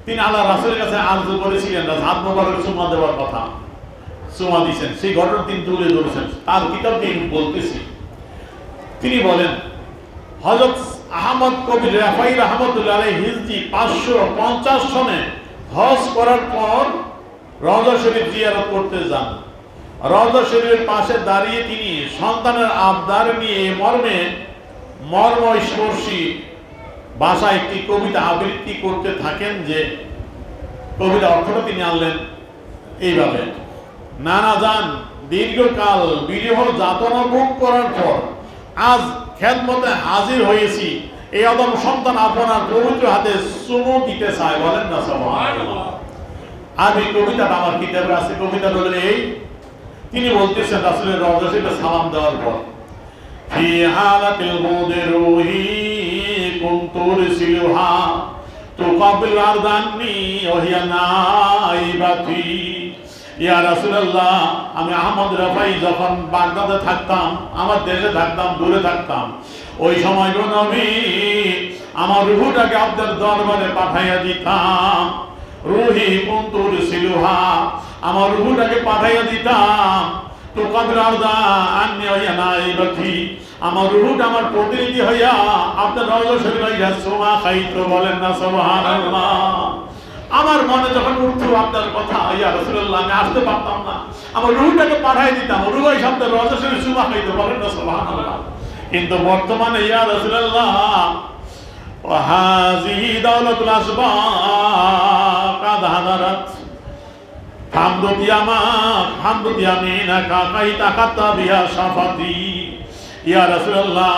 তিনি আল্লাহ রাসূলের কাছে আরজু করেছিলেন, হাত মোবারক চুমা দেওয়ার কথা, চুমা দিয়েছেন। সেই ঘটনা তিনি তুলে ধরেছেন, তার কিতাব দিয়ে বলতেছি। তিনি বলেন, হযরত আহমদ কবির রাফাই রাহমাতুল্লাহ আলাইহি হিজরি 550 সনে হজ করার পর রওজা শরীফ জিয়ারত করতে যান। রওজা শরীফের পাশে দাঁড়িয়ে তিনি সন্তানের আবদার নিয়ে মর্মস্পর্শী ভাষায় একটি কবিতা আবৃত্তি করতে থাকেন। যে কবিতা অর্থটা তিনি আনলেন এইভাবে, নানা জান দীর্ঘকাল বিরহ যাতনা ভোগ করার পর আজ খেদমতে হাজির হয়েছি, এই আদম সন্তান আপনার পবিত্র হাতে চুমু দিতে চায়। বলেন না সুবহানাল্লাহ। আর এই কবিতাটা আমার কিতাবে আছে। কবিতাটা হলো এই, তিনি বলতেছেন রাসূলের রওজা শরীফে সালাম দেওয়ার পর, ফি হালাতিল মুদি রুহি কুনতুর সিলহা তুকাবিল আরদানি ওহিয়া নাইবাতি। ইয়া রাসূলুল্লাহ, আমি আহমদ রাফাই যখন বাগদাদে থাকতাম, আমার দেশে থাকতাম, দূরে থাকতাম, ওই সময় গো নবী আমার রূহটাকে আপনার দরবারে পাঠাইয়া দিতাম। রুহি কুনতুর সিলহা, আমার রূহটাকে পাঠাইয়া দিতাম। তুকাবিল আরদানি ওহিয়া নাইবাতি, আমার রূহটা আমার প্রতিনিধি হইয়া আপনার রওজা শরীফে চুমা খাইতো। বলেন না সুবহানাল্লাহ। আমার মনে যখন উঠতো আপনার কথা, ইয়া রাসূলুল্লাহ, আমি আসতে পারতাম না, আমার রূহটাকে পাঠাই দিতাম, রূহ এই শব্দের রজসের সুবাহ হইতে পারেন না, সুবহানাল্লাহ। কিন্তু বর্তমানে ইয়া রাসূলুল্লাহ ওয়া হাযিহি দাওলাতুল আসবাক কাদ হাদারাত হামদুতি আমাক হামদুতি আমিনা কাকাই তাকাতা বিয়া শাফাতি। ইয়া রাসূলুল্লাহ,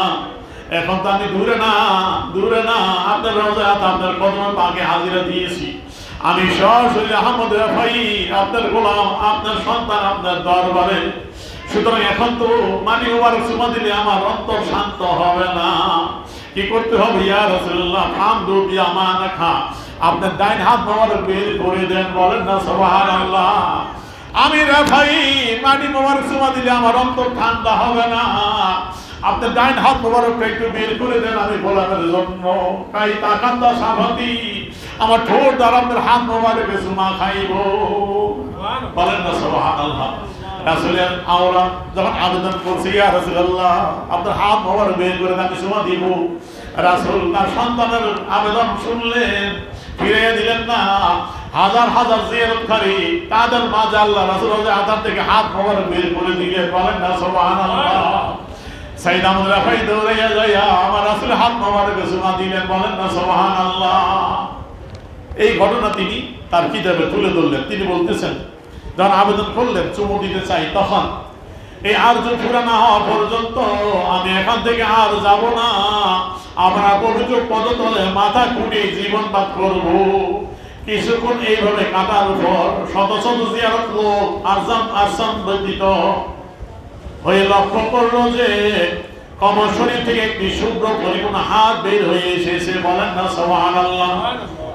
এখন তো আমি দূরে না আপনার রওজাত আপনার কদম পাকে হাজিরা দিয়েছি। আমি সরাসরি আহমদ রাফাই আপনার গোলাম, আপনার সন্তান, আপনার দরবারে। সুতরাং এখন তো মাটি মোবারক চুমা দিলে আমার অন্তর শান্ত হবে না। কি করতে হবে ইয়া রাসূলুল্লাহ? হামদুতি আমানাকা, আপনার ডাইন হাত মোবারক বের করে দেন, বলেন না সুবহানাল্লাহ। আমি রাফাই মাটি মোবারক চুমা দিলে আমার অন্তর ঠান্ডা হবে না, আপনার ডাইন হাত মোবারকটা একটু বের করে দেন আমি গোলামের জন্য। তাই তাকান্দা সাফাতি, আমার ঠোঁট দ্বারা আপনার হাত মোবারকে চুমা খাইব, বলেন না সুবহানাল্লাহ। রাসূলের আওলাদ যখন আবেদন করছে, ইয়া রাসূলুল্লাহ, আপনার হাত মোবারক বের করে আমি চুমা দিব, রাসূল তার সন্তানের আবেদন শুনলেন, ফিরিয়ে দিলেন না। হাজার হাজার জিয়ারতকারী তাদের মাঝে আল্লাহ রাসূলের আধার থেকে হাত মোবারক বের করে দিলেন, বলেন না সুবহানাল্লাহ। সাইয়েদ আহমদ রাফাই দৌড়াইয়া যাইয়া আমার রাসূলের হাত মোবারকে চুমা দিলেন, বলেন না সুবহানাল্লাহ। এই ঘটনা তিনি তার কিতাবে তুলে ধরলেন। তিনি বলতেছেন, যখন আবেদন করলেন চুমু দিতে চাই, তখন এই আরজু পুরা না হওয়া পর্যন্ত আমি এখান থেকে আর যাব না, আমরা পবিত্র পদতলে মাথা কুটে জীবনপাত করব। কিছুক্ষণ এইভাবে কাটার উপর শত শত জিয়ারত লোক আরসাম ব্যতীত হয়ে লক্ষ্য করলো যে কবর শরীর থেকে একটি শুভ্র পরিপূর্ণ হাত বের হয়ে এসেছে, বলেন না সুবহানাল্লাহ।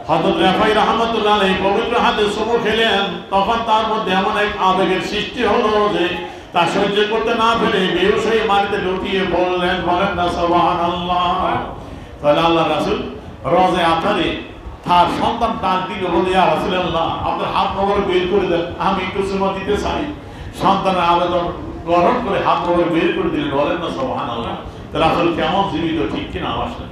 হযরত রাফাই রাহমাতুল্লাহ আলাইহি পবিত্র হাতে চুমু খেলেন, তখন তার মধ্যে এমন এক আবেগের সৃষ্টি হলো যে তা সহ্য করতে না পেরে বেহুশ হয়ে মাটিতে লুটিয়ে পড়লেন, বলেন না সুবহানাল্লাহ। তাহলে আল্লাহ রাসূল রওজা আতারে তার সন্তান ডাক দিল, বলে ইয়া রাসূলুল্লাহ, আপনার হাত মোবারক বের করে দেন, আমি একটু চুমা দিতে চাই। সন্তানের আবেদন গ্রহণ করে হাত মোবারক বের করে দিলেন, বলেন না সুবহানাল্লাহ। তাহলে রাসূল কেমন জীবিত, ঠিক কিনা আসলেন?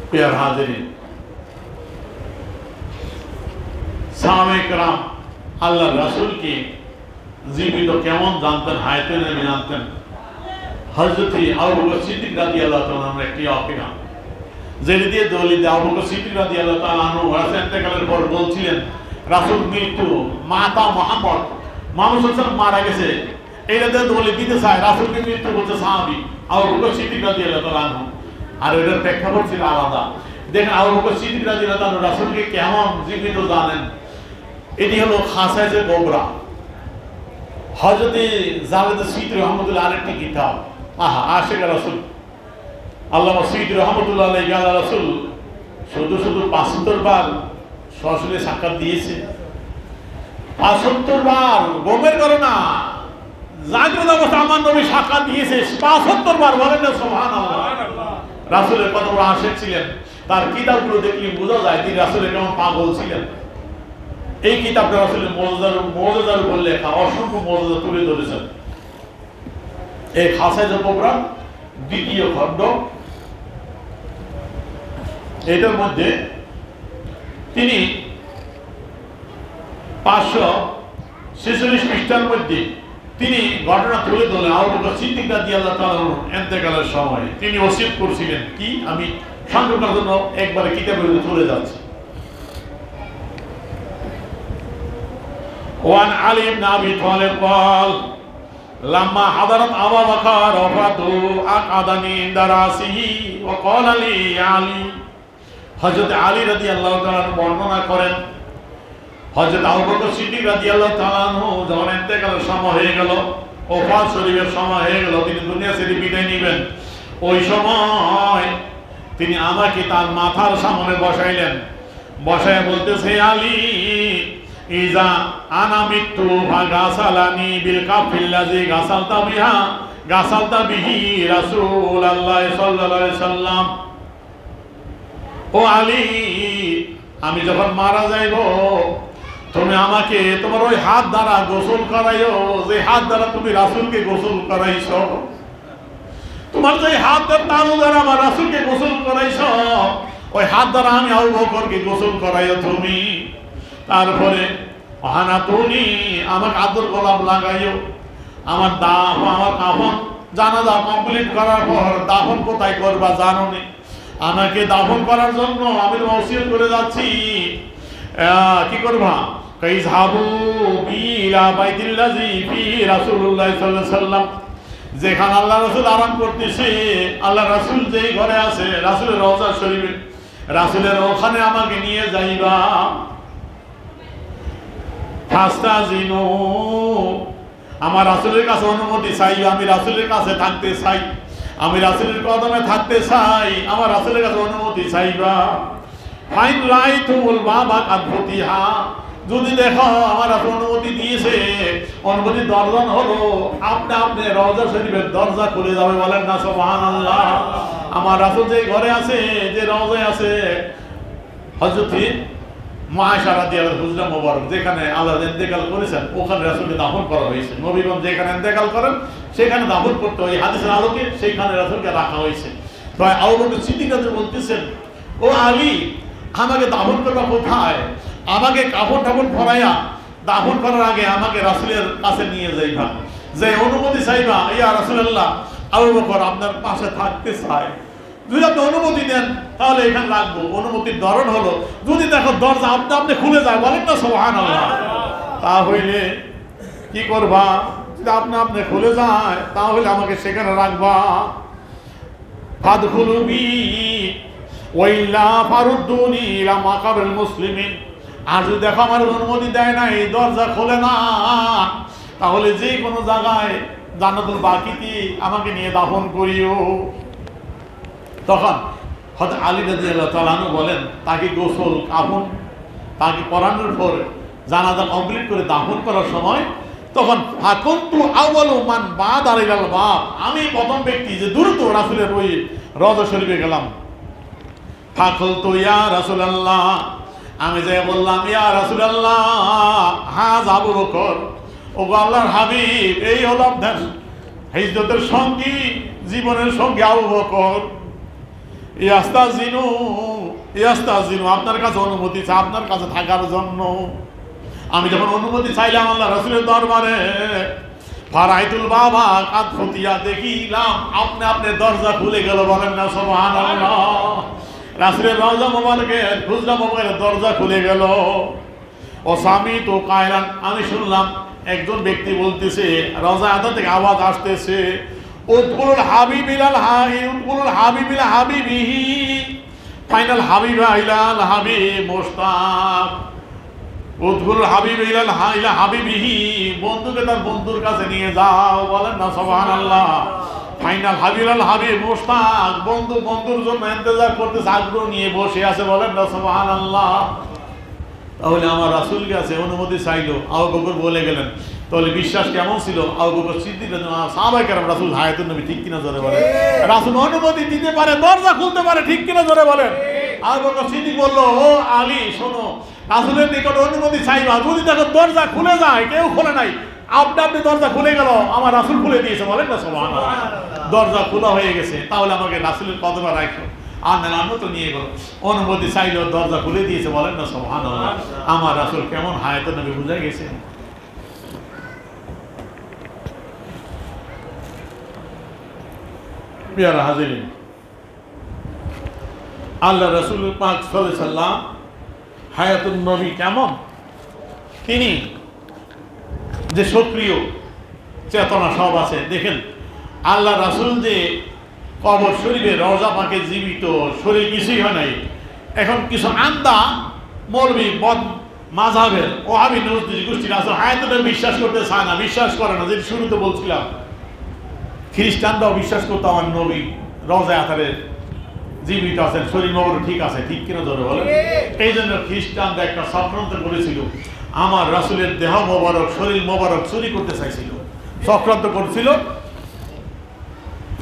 প্রিয় হাজিরিন, সাহাবায়ে কেরাম আল্লাহর রাসূলকে জীবিত কেমন জানতেন, হায়াতে নেমে জানতেন। হযরত আবু বকর সিদ্দিক রাদিয়াল্লাহু তাআলা আনহু একটি অকেরা যেটি দিয়ে দলিল আবু বকর সিদ্দিক রাদিয়াল্লাহু তাআলা আনহু রাসূল ইন্তেকালের পর বলছিলেন, রাসূল মৃত্যু, মাতা মুহাম্মদ সাল্লাল্লাহু মারা গেছে, এইটা দিয়ে দলিল দিতে চায় রাসূলকে মৃত্যু বলছে সাহাবী আবু বকর সিদ্দিক রাদিয়াল্লাহু তাআলা আনহু। আর এটার প্রেক্ষাপট ছিল আলাদা। দেখেন আবু বকর সিদ্দিক রাদিয়াল্লাহু তাআলা রাসূলকে কেমন জীবিত জানেন। এটি হলো খাসায়ে কোবরা, হযরত জাবেদ সিদ্দিক রহমাতুল্লাহ আরেকটি কিতাব, আশিক রাসূল আল্লামা সিদ্দিক রহমাতুল্লাহ আলাইহি আল্লাহ রাসূল শুধু ৭৫ বার সরাসরি সাক্ষাৎ দিয়েছে। ৭৫ বার গোমের করোনা জাগ্রত অবস্থা আমার নবী সাক্ষাৎ দিয়েছে ৭৫ বার, বলেন না সুবহানাল্লাহ। রাসূলের কত বড় আশিক ছিলেন, তার কিতাবগুলো দেখলে বোঝা যায় তিনি রাসূলের কেমন পাগল ছিলেন। এই কিতাবটা রাসূলের মুজিজার উপর লেখা, অসংখ্য মুজিজা তুলে ধরেছেন। এই খাসায়ে কোবরা দ্বিতীয় খণ্ড, এটার মধ্যে তিনি 546 পৃষ্ঠার মধ্যে তিনি ঘটনা তুলে ধরলেন। আবু বকর সিদ্দিক রাদিয়াল্লাহু তাআলা ইন্তেকালের সময় তিনি ওসিয়ত করেছিলেন কি, আমি সংক্ষেপের জন্য একবারে কিতাবের চলে যাচ্ছি। ওয়ান আলী ইবনে আবি তালিব قال لما حضرت أبا بكر وفاته أقعدني عند رأسه وقال لي يا علي। হযরত আলী রাদিয়াল্লাহু তাআলা বর্ণনা করেন, হযরত আবু বকর সিদ্দিক রাদিয়াল্লাহু তাআলা যখন ইন্তেকালের সময় হয়ে গেল, ওফাত শরীফের সময় হয়ে গেল, তিনি দুনিয়া ছেড়ে বিদায় নেবেন, ওই সময় তিনি আমাকে তার মাথার সামনে বসাইলেন, বসায় বলতেছে, আলী ইজা আনা মিতু ফাগাসালানি বিল কাফিল্লাজি গাসালতা বিহি রাসূলুল্লাহ সাল্লাল্লাহু আলাইহি সাল্লাম। ও আলী, আমি যখন মারা যাইব তুমি আমাকে তোমার ওই হাত দ্বারা গোসল করাইও, যে হাত দ্বারা তুমি রাসূলকে গোসল করাইছো, তোমার যে হাতের তালু দ্বারা আমার রাসূলকে গোসল করাইছো, ওই হাত দ্বারা আমি আবু বকরকে গোসল করাইও তুমি, তারপরে হানাতুনি আমাকে আদর গোলাপ লাগাইও, আমার আমার কাফন জানাজা কমপ্লিট করার পর দাফন কোথায় করবা জানো নি, আমাকে দাফন করার জন্য আমি ওসিয়ত করে যাচ্ছি, কি করবা, কাইযহাবু বিলা বাইতিল্লাযী ফি রাসূলুল্লাহ সাল্লাল্লাহু আলাইহি ওয়াসাল্লাম, যেখানে আল্লাহ রাসূল আরাম করতেছে, আল্লাহ রাসূল যেই ঘরে আছে রাসূলের রওজা শরীফে, রাসূলের ওখানে আমাকে নিয়ে যাইবা। ফাস্তাজিনু আমার রাসূলের কাছে অনুমতি চাই, আমি রাসূলের কাছে থাকতে চাই, আমি রাসূলের কদমে থাকতে চাই, আমার রাসূলের কাছে অনুমতি চাইবা। ফাইন রাইতুল বাবা কাদ ফুতিহা, যদি দেখো আমার রাসূল অনুমতি দিয়েছে, অনুমতি দর্জন হলো, আপনি আপনি রওজা শরীফের দরজা খুলে যাবে, বলেন না সুবহানাল্লাহ। আমার রাসূল যে ঘরে আছে, যে রওজায় আছে, হযরত মা আয়েশা রাদিয়াল্লাহু হুজরা মোবারক যেখানে আল্লাহ ইন্তেকাল করেছেন, ওখানে রাসূলকে দাফন করা হয়েছে। নবীগণ যেখানে ইন্তেকাল করেন সেখানে দাফন করতে হয়, হাদিসের আলোকে সেইখানে রাসূলকে রাখা হয়েছে। তাই আবু বকর সিদ্দিক রাদিয়াল্লাহু বলতেছেন, ও আলী, আমাকে দাফন করবা কোথায়, আমাকে কাফন টাফন পরাইয়া দাফন করার আগে আমাকে রাসূলের কাছে নিয়ে যাইবা, যে অনুমতি চাইবা, ইয়া রাসূলুল্লাহ আবু বকর আপনার পাশে থাকতে চায়, যদি আপনি অনুমতি দেন তাহলে এখানে রাখবো। অনুমতির ধরন হলো, যদি দেখো দরজা আপনি আপনি খুলে যায়, বলেন না সুবহানাল্লাহ, তাহলে কি করবা, যদি আপনি আপনি খুলে যায় তাহলে আমাকে সেখানে রাখবা। ফাদখুলু বি ওয়াইল্লা ফারুদ্দুনি ইলা মাকাবিল মুসলিমিন, আর যদি দেখো আমার অনুমতি দেয় না, এই দরজা খোলে না, তাহলে যে কোনো জায়গায় জান্নাতুল বাকিতে আমাকে নিয়ে দাফন করিও। তখন হযরত আলী রাদিয়াল্লাহু তাআলা আনহু বলেন, তাকে গোসল কাফন তাকে পরানোর পর জানাজা কমপ্লিট করে দাফন করার সময়, তখন ফাকুনতু আউয়ালু মান বাদার ইলাল বাব, আমি প্রথম ব্যক্তি যে দ্রুত রাসূলের ওই রওজা শরীফে গেলাম। ফাকুলতু ইয়া রাসূলুল্লাহ, আমি যে বললাম, ইয়া রাসূলুল্লাহ হাযা আবু বকর, ও আল্লাহর হাবিব, এই হলো আপনার হিজরতের সঙ্গী, জীবনের সঙ্গী আবু বকর। ইয়াস্তাজিনু ইয়াস্তাজিনু, আপনার কাছে অনুমতি চাই, আপনার কাছে থাকার জন্য। আমি যখন অনুমতি চাইলাম আল্লাহ রাসূলের দরবারে, ফারাইতুল বাবা কাদ ফুতিয়া, দেখিলাম আপনি আপনি দরজা খুলে গেল, বলেন না সুবহানাল্লাহ। রাসূলের রওজা মোবারকের হুজরা মোবারকের দরজা খুলে গেল। ও স্বামী তো কায়রান, আমি শুনলাম একজন ব্যক্তি বলতেছে, রওজা আদা থেকে আওয়াজ আসতেছে, উদখুলুল হাবিব ইলাল উদখুলুল হাবিব ইলা হাবিবিহি, ফাইনাল হাবিবা ইলাল হাবিব মুশতাক, উদখুলুল হাবিব ইলা হাবিবিহি, বন্ধুকে তার বন্ধুর কাছে নিয়ে যাও, বলেন না সুবহানাল্লাহ। ফাইনাল হাবিব ইলাল হাবিব মুশতাক, বন্ধু বন্ধুর জন্য ইন্তজার করতেছে, আগ্রহ নিয়ে বসে আছে, বলেন না সুবহানাল্লাহ। তাহলে আমার রাসূলকে আছে অনুমতি চাইলো, আবু বকর বলে গেলেন, তাহলে বিশ্বাস কেমন ছিল আবু বকর সিদ্দিক সাহাবায়ে কেরাম, রাসূল হায়াতুন নবী, ঠিক কিনা জোরে বলেন। রাসূল অনুমতি দিতে পারে, দরজা খুলতে পারে, ঠিক কিনা জোরে বলেন। আবু বকর সিদ্দিক বলল, ও আলী শোনো, রাসূলের নিকট অনুমতি চাইবা, যদি দেখো দরজা খুলে যায়, কেউ খোলে নাই, আপনি আপনি দরজা খুলে গেল, আমার রাসূল খুলে দিয়েছে, বলেন না সুবহানাল্লাহ। দরজা খোলা হয়ে গেছে, তাহলে আমাকে রাসূলের কদমে রাখো, আর নাম তো নিয়ে গেল, অনুমতি চাইলো, দরজা খুলে দিয়েছে, বলেন না সুবহানাল্লাহ। আমার রাসূল কেমন হায়াতুন নবী বুঝা গেছে। প্রিয় হাজিরিন, আল্লাহ রাসূল পাক সাল্লাল্লাহু আলাইহি সাল্লাম হায়াতুন নবী কেমন, তিনি যে সক্রিয় চেতনা সব আছে। দেখেন আল্লাহ রাসূল যে কবর শরীফে রওজা পাকে জীবিত, শরীর কিছুই হয় নাই। এখন কিছু আন্দা মৌলবী বদ মাযহাবের ওয়াহাবী নজরী গোষ্ঠীর আছে, হায়াতুন নবী বিশ্বাস করতে চায় না, বিশ্বাস করে না। যেটা শুরুতে বলছিলাম, খ্রিস্টানরাও বিশ্বাস করতো আমার নবী রওজায়ে আতারে জীবিত আছেন, শরীর মোবারক ঠিক আছে, ঠিক কিনা ধরে বলেন। এই জন্য খ্রিস্টানরা একটা চক্রান্ত করেছিল, আমার রাসূলের দেহ মোবারক, শরীর মোবারক চুরি করতে চাইছিল, চক্রান্ত করেছিল।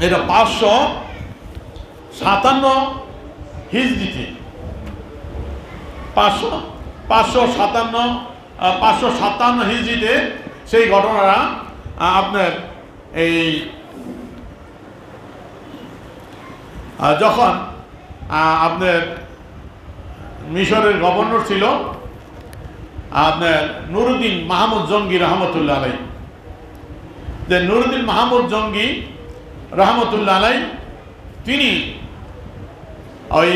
এটা 557 হিজরিতে, 557 হিজরিতে সেই ঘটনাটা আপনার এই যখন আপনার মিশরের গভর্নর ছিল আপনার নুরুদ্দিন মাহমুদ জঙ্গি রহমতুল্লাহ আলাই। যে নুরুদ্দিন মাহমুদ জঙ্গি রহমতুল্লাহ আলাই তিনি ওই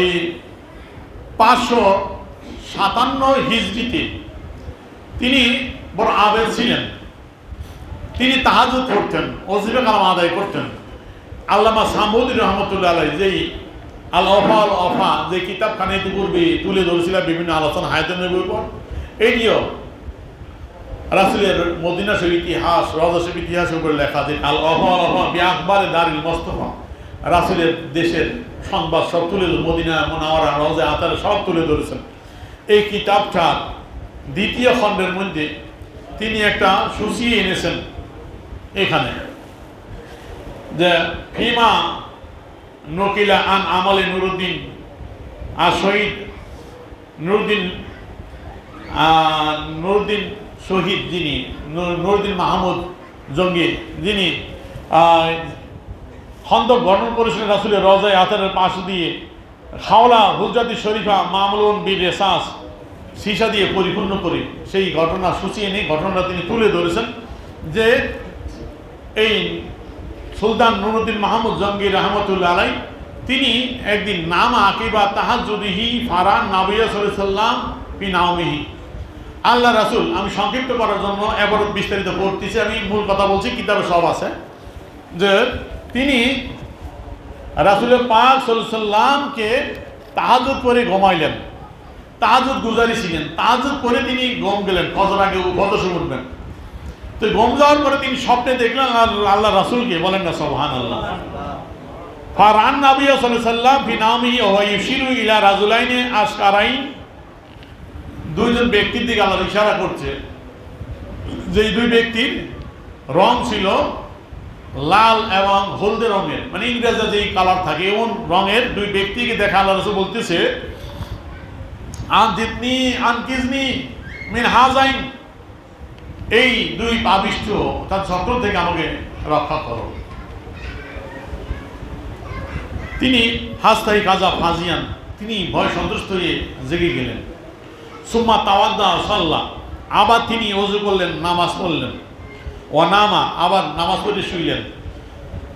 557 হিজরিতে তিনি বড় আবেদ ছিলেন। তিনি তাহাজ্জুদ করতেন, ওজিফা কালাম আদায় করতেন। আল্লামা সামউদি রহমতুল্লাহ আলাই যেই আল অফা যে কিতাবখানে ইতিপূর্বে তুলে ধরেছিলেন বিভিন্ন আলোচনা হায়াতুন নবীর উপর, এই নিয়েও রাসূলের মদিনা শরীফ ইতিহাস, রওজা শরীফ ইতিহাসের উপরে লেখা যে আল অফা বিআখবারে দারিল মুস্তাফা, রাসূলের দেশের সংবাদ সব তুলে, মদিনা মুনাওয়ারা, রওজা আতারে সব তুলে ধরেছেন। এই কিতাবটার দ্বিতীয় খণ্ডের মধ্যে তিনি একটা সূচি এনেছেন এখানে, যে ফিমা নকিলা আন আমলে নুরুদ্দিন আর শহীদ নুরুদ্দিন শহীদ, যিনি নুরুদ্দিন মাহমুদ জঙ্গি, যিনি খন্দক গঠন করেছিলেন রাসূলের রওজায়ে আতারের পাশ দিয়ে, হাওলা হুজরাতি শরীফা মামলুন বিল রেসাস সীসা দিয়ে পরিপূর্ণ করে সেই ঘটনা সূচি এনে ঘটনাটা তিনি তুলে ধরেছেন যে এই সুলতান নুরুদ্দিন মাহমুদ জঙ্গি রহমতুল্লাহ আলাই তিনি একদিন নাম আকিবা তাহাজ্জুদিহি ফারান নবী সাল্লাল্লাহু আলাইহি ওয়াসাল্লাম ফি নাওমিহি। আল্লাহ রাসূল, আমি সংক্ষিপ্ত করার জন্য এবার বিস্তারিত পড়তেছি, আমি মূল কথা বলছি, কিতাবে সব আছে, যে তিনি রাসূলের পাক সাল্লাল্লাহু আলাইহি ওয়াসাল্লামকে তাহাজ্জুদ করে ঘুমাইলেন, তাহাজ্জুদ গুজারি ছিলেন, তাহাজ্জুদ করে তিনি ঘুম গেলেন, ফজর আগে ফজর উঠবেন। তো ঘুম যাওয়ার পরে তিনি স্বপ্নে দেখলেন আল্লাহ রাসূলকে, বলেন না সুবহানাল্লাহ। ফারান নবী সাল্লাল্লাহু আলাইহি ওয়াসাল্লাম ফি নাওমিহি ওয়া ইউশিরু ইলা রাজুলাইনি আশকারাইন, দুইজন ব্যক্তির দিকে আল্লাহ ইশারা করছে, যে দুই ব্যক্তির রং ছিল লাল এবং হলদে রঙের, মানে ইংরেজিতে যেই কালার থাকে এমন রঙের দুই ব্যক্তিকে দেখা আল্লাহ রাসূল বলতেছে, আনজিতনি আনকিজনি মিন হাজাইন, এই দুই পাপিষ্ঠ তার শত্রু থেকে আমাকে রক্ষা করো। তিনি হাস্তাই কাজা ফাজিয়ান, তিনি ভয় সন্তুষ্ট হয়ে জেগে গেলেন। সুম্মা তাওয়াদ্দা সাল্লাহ, আবার তিনি ওযু করলেন, নামাজ পড়লেন। ও নামা, আবার নামাজ পড়ে শুইলেন।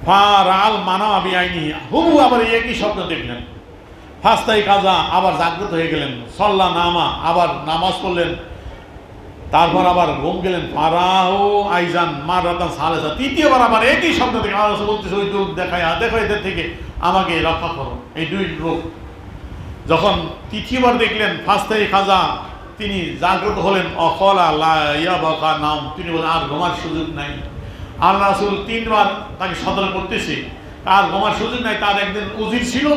ফারাল মানা বিআইনি, হুবু আবার একই স্বপ্ন দেখলেন। ফাস্তাই কাজা, আবার জাগ্রত হয়ে গেলেন। সাল্লাহ নামা, আবার নামাজ পড়লেন, তারপর আবার ঘুম গেলেন। ফারাহু আইজান মারাতান সালেসা, তৃতীয়বার আবার একই স্বপ্ন দেখে আল্লাহ রাসূল বলতেছে, ওই লোক দেখো এদের থেকে আমাকে রক্ষা করো। এই দুই লোক যখন তৃতীয়বার দেখলেন, ফাস্তাই কাজা, তিনি জাগ্রত হলেন। অকলা লা ইয়াবাকা নাম, তিনি বলেন আর ঘুমার সুযোগ নাই। আল্লাহ রাসূল তিনবার তাকে সতর্ক করতেছে, আর ঘুমার সুযোগ নাই। তার একদিন উজির ছিল,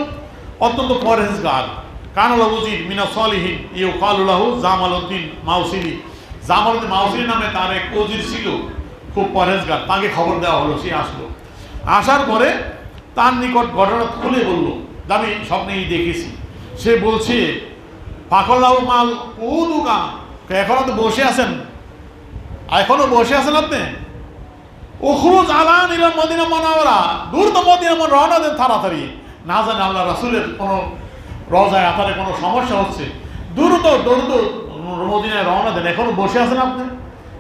অত্যন্ত পরহেজগার, কানালা উজির মিনা সালিহিন ইউকালু লাহু জামালউদ্দিন মাউসিলি, জামালউদ্দিন মাউসিলি নামে তার এক উজির ছিল, খুব পরহেজগার। তাকে খবর দেওয়া হলো, সে আসলো। আসার পরে তার নিকট ঘটনা খুলে বলল, আমি স্বপ্নেই দেখেছি। সে বলছে, ফাকলাউ মাল উদুকা, এখনো তো বসে আছেন, এখনো বসে আছেন আপনি? উখরুজ আলান ইলা মদিনা মুনাওয়ারা, দূর তো মদিনা মুনাওয়ারা রওনা দেন তাড়াতাড়ি, না জানে আল্লাহ রাসূলের কোনো রওজায় আতারে কোনো সমস্যা হচ্ছে, দ্রুত মদিনায় রওনা দেন, এখনো বসে আছেন আপনি?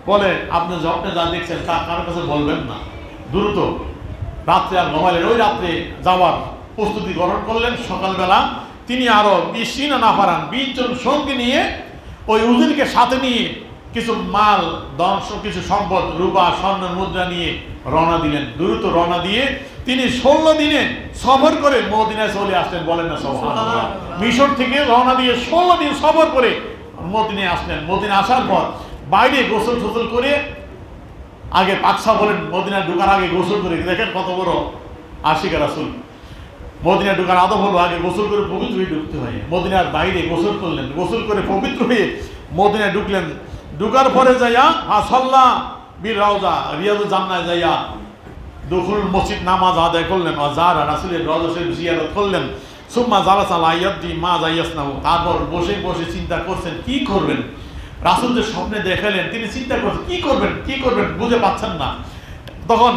বলে, আপনি যা দেখছেন তা কারোর কাছে বলবেন না, দ্রুত। রাত্রে আর ঘুমাইলেন, ওই রাত্রে যাওয়ার প্রস্তুতি গ্রহণ করলেন। সকালবেলা তিনি আরো 20 না পারান 20 জন সঙ্গী নিয়ে ওই উজিরকে সাথে নিয়ে কিছু মাল দংশ, কিছু সম্পদ, রূপা স্বর্ণ মুদ্রা নিয়ে রওনা দিলেন। দ্রুত রওনা দিয়ে তিনি 16 দিনে সফর করে মদিনায় চলে আসলেন, বলেন না সুবহানাল্লাহ। মিশর থেকে রওনা দিয়ে 16 দিন সফর করে মদিনায় আসলেন। মদিনা আসার পর বাইরে গোসল টোসল করে, আগে পাকসা বলেন, মদিনায় ঢোকার আগে গোসল করে, দেখেন কত বড় আশিকা রাসূল। মদিনায় ঢোকার আদব হলো আগে গোসল করে পবিত্র হয়ে ঢুকতে হয়। মদিনার বাইরে গোসল করলেন, গোসল করে পবিত্র হয়ে মদিনায় ঢুকলেন। ঢুকার পরে যাইয়া সাল্লাহ বিল রওজা, রিয়াজুল জান্নাহ যাইয়া দুখুল মসজিদ নামাজ আদায় করলেন। যারা রাসূলের রওজা শরীফ জিয়ারত করলেন। সুম্মা জালাসা আলা ইয়াদি মা যাইয়াসনাহু, তারপর বসে বসে চিন্তা করছেন কি করবেন। রাসূল যে স্বপ্নে দেখালেন, তিনি চিন্তা করছেন কি করবেন বুঝে পাচ্ছেন না। তখন